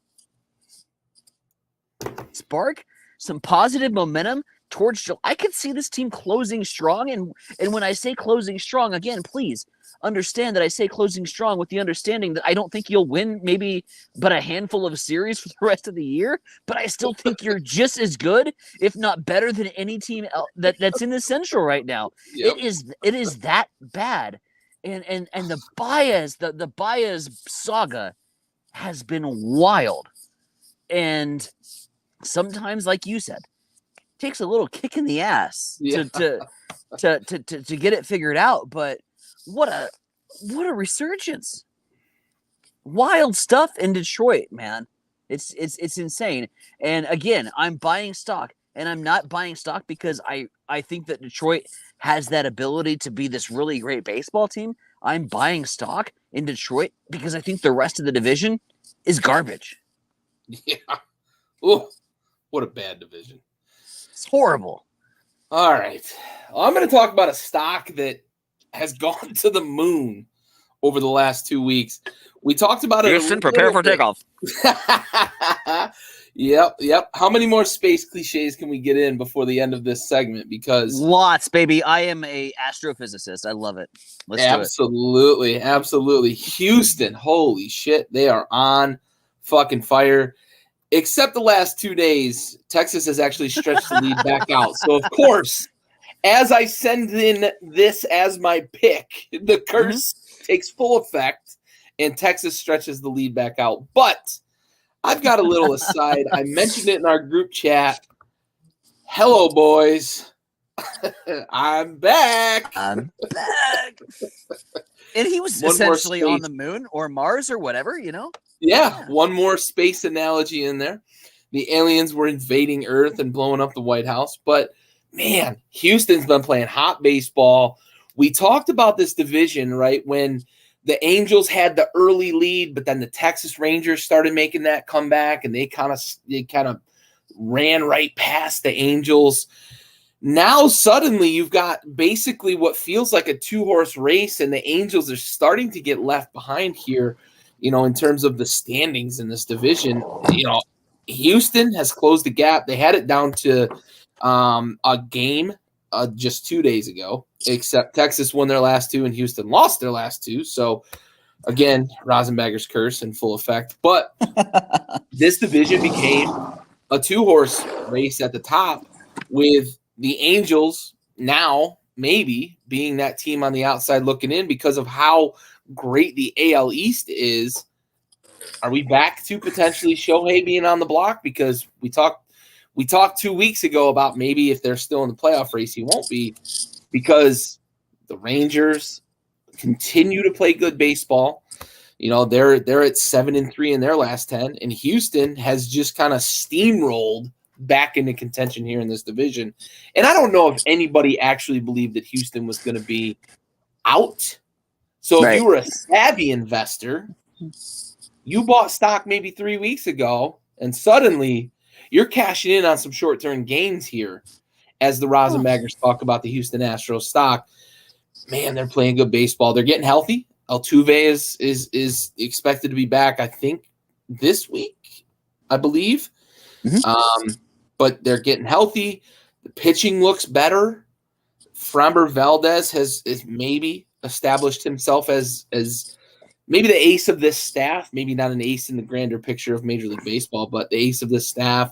spark some positive momentum towards July, I could see this team closing strong. And when I say closing strong, again, please understand that I say closing strong with the understanding that I don't think you'll win maybe but a handful of series for the rest of the year, but I still think you're just as good, if not better, than any team that's in the Central right now. Yep. It is that bad. And the Baez saga has been wild. And sometimes, like you said, it takes a little kick in the ass to get it figured out. But what a resurgence. Wild stuff in Detroit, man. It's insane. And again, I'm buying stock, and I'm not buying stock because I think that Detroit has that ability to be this really great baseball team. I'm buying stock in Detroit because I think the rest of the division is garbage. Yeah. Oh, what a bad division. It's horrible. All right. Well, I'm going to talk about a stock that has gone to the moon over the last 2 weeks. We talked about it. Houston, prepare for takeoff. Yep. How many more space cliches can we get in before the end of this segment? Because lots, baby. I am a astrophysicist. I love it. Let's do it. Absolutely. Houston, holy shit, they are on fucking fire. Except the last 2 days, Texas has actually stretched the lead back out. So, of course, as I send in this as my pick, the curse takes full effect, and Texas stretches the lead back out. But I've got a little aside. I mentioned it in our group chat. Hello, boys. I'm back. And he was essentially on the moon or Mars or whatever, you know? Yeah, one more space analogy in there. The aliens were invading Earth and blowing up the White House. But, man, Houston's been playing hot baseball. We talked about this division, right, when the Angels had the early lead, but then the Texas Rangers started making that comeback, and they kind of ran right past the Angels. Now, suddenly, you've got basically what feels like a 2-horse race, and the Angels are starting to get left behind here. You know, in terms of the standings in this division, you know, Houston has closed the gap. They had it down to a game just 2 days ago, except Texas won their last 2 and Houston lost their last 2. So, again, RosinBaggers curse in full effect. But this division became a 2-horse race at the top, with the Angels now maybe being that team on the outside looking in because of how great the AL East is. Are we back to potentially Shohei being on the block? Because we talked 2 weeks ago about maybe if they're still in the playoff race, he won't be, because the Rangers continue to play good baseball. You know, they're at 7-3 in their last 10, and Houston has just kind of steamrolled back into contention here in this division. And I don't know if anybody actually believed that Houston was going to be out. So if you were a savvy investor, you bought stock maybe 3 weeks ago, and suddenly you're cashing in on some short-term gains here as the RosinBaggers talk about the Houston Astros stock. Man, they're playing good baseball. They're getting healthy. Altuve is expected to be back, I think, this week, I believe. But they're getting healthy. The pitching looks better. Framber Valdez has maybe established himself as maybe the ace of this staff, maybe not an ace in the grander picture of Major League Baseball, but the ace of this staff.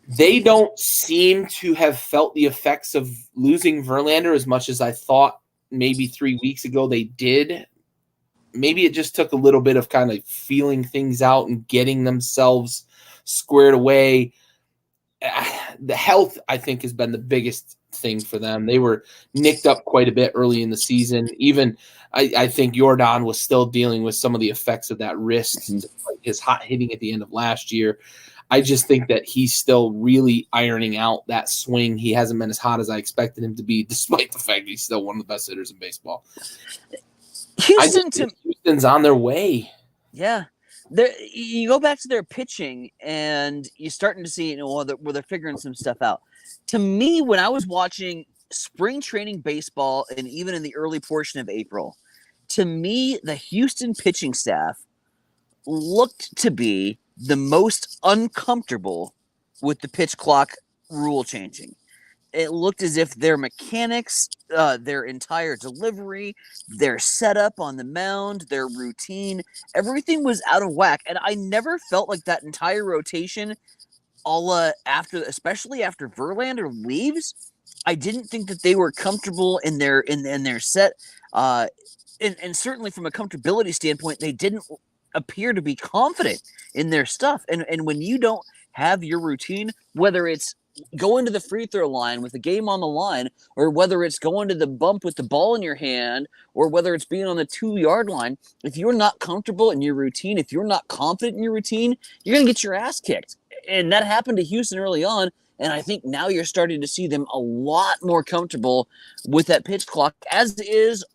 They don't seem to have felt the effects of losing Verlander as much as I thought maybe 3 weeks ago they did. Maybe it just took a little bit of kind of feeling things out and getting themselves squared away. The health, I think, has been the biggest thing for them. They were nicked up quite a bit early in the season. Even I think Jordan was still dealing with some of the effects of that wrist, like his hot hitting at the end of last year. I just think that he's still really ironing out that swing. He hasn't been as hot as I expected him to be, despite the fact that he's still one of the best hitters in baseball. Houston's on their way. Yeah. You go back to their pitching, and you're starting to see where they're figuring some stuff out. To me, when I was watching spring training baseball and even in the early portion of April, to me, the Houston pitching staff looked to be the most uncomfortable with the pitch clock rule changing. It looked as if their mechanics, their entire delivery, their setup on the mound, their routine, everything was out of whack. And I never felt like that entire rotation, especially after Verlander leaves, I didn't think that they were comfortable in their set. And certainly from a comfortability standpoint, they didn't appear to be confident in their stuff. And when you don't have your routine, whether it's going to the free throw line with the game on the line, or whether it's going to the bump with the ball in your hand, or whether it's being on the 2-yard line, if you're not comfortable in your routine, if you're not confident in your routine, you're going to get your ass kicked. And that happened to Houston early on. And I think now you're starting to see them a lot more comfortable with that pitch clock, as is,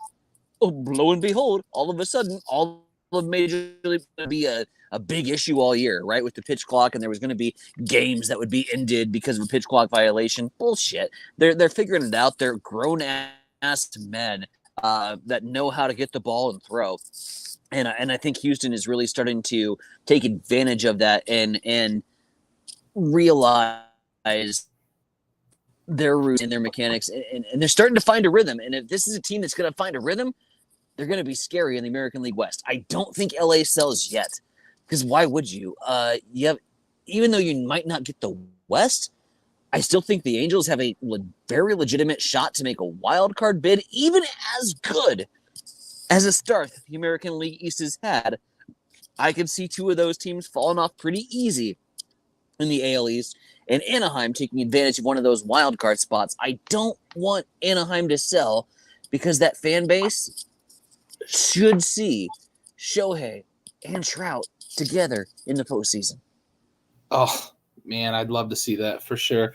lo and behold, all of a sudden, all of Major League going to be a big issue all year, right? With the pitch clock, and there was going to be games that would be ended because of a pitch clock violation. Bullshit. They're figuring it out. They're grown ass men that know how to get the ball and throw. And I think Houston is really starting to take advantage of that and realize their roots and their mechanics, and they're starting to find a rhythm. And if this is a team that's going to find a rhythm, they're going to be scary in the American League West. I don't think LA sells yet, because why would you? Even though you might not get the West, I still think the Angels have a very legitimate shot to make a wild card bid, even as good as a start the American League East has had. I could see two of those teams falling off pretty easy in the AL East, and Anaheim taking advantage of one of those wild card spots. I don't want Anaheim to sell, because that fan base should see Shohei and Trout together in the postseason. Oh, man, I'd love to see that for sure.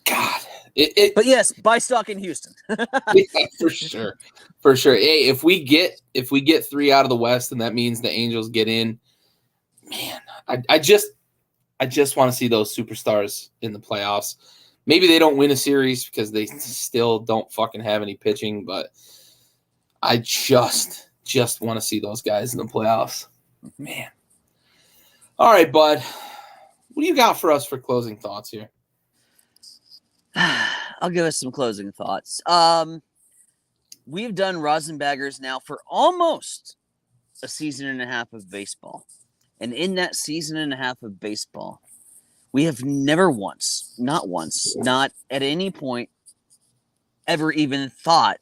God. But yes, buy stock in Houston. Yeah, for sure. For sure. Hey, if we get 3 out of the West, and that means the Angels get in, man, I just want to see those superstars in the playoffs. Maybe they don't win a series because they still don't fucking have any pitching, but I just want to see those guys in the playoffs. Man. All right, bud. What do you got for us for closing thoughts here? I'll give us some closing thoughts. We've done RosinBaggers now for almost a season and a half of baseball. And in that season and a half of baseball, we have never once, not at any point, ever even thought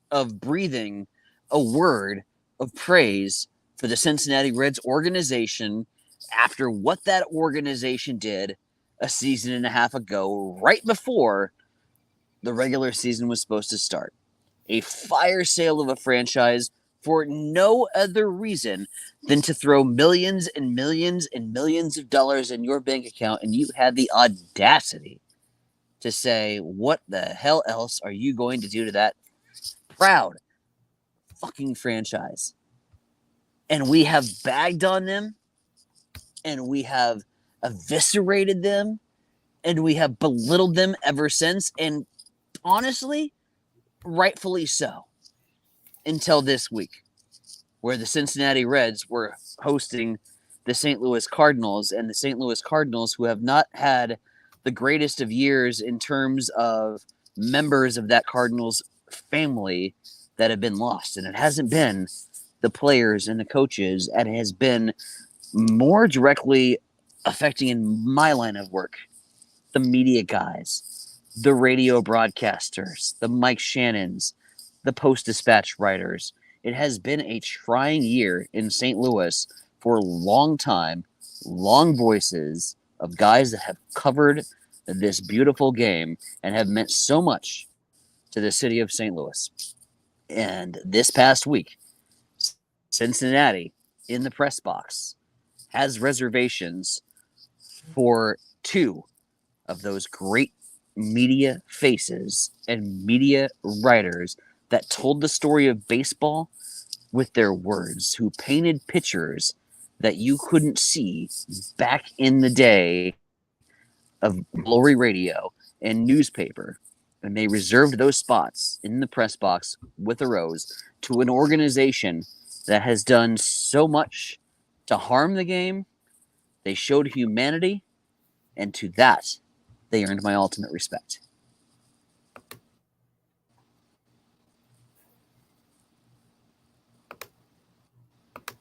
of breathing a word of praise for the Cincinnati Reds organization after what that organization did a season and a half ago, right before the regular season was supposed to start. A fire sale of a franchise for no other reason than to throw millions and millions and millions of dollars in your bank account, and you had the audacity to say, what the hell else are you going to do to that proud fucking franchise? And we have bagged on them, and we have eviscerated them, and we have belittled them ever since, and honestly, rightfully so. Until this week, where the Cincinnati Reds were hosting the St. Louis Cardinals, and the St. Louis Cardinals, who have not had the greatest of years in terms of members of that Cardinals family that have been lost. And it hasn't been the players and the coaches. It has been more directly affecting in my line of work the media guys, the radio broadcasters, the Mike Shannons, the Post-Dispatch writers. It has been a trying year in St. Louis for a long time, long voices of guys that have covered this beautiful game and have meant so much to the city of St. Louis. And this past week, Cincinnati, in the press box, has reservations for two of those great media faces and media writers that told the story of baseball with their words, who painted pictures that you couldn't see back in the day of glory radio and newspaper. And they reserved those spots in the press box with a rose to an organization that has done so much to harm the game. They showed humanity, and to that, they earned my ultimate respect.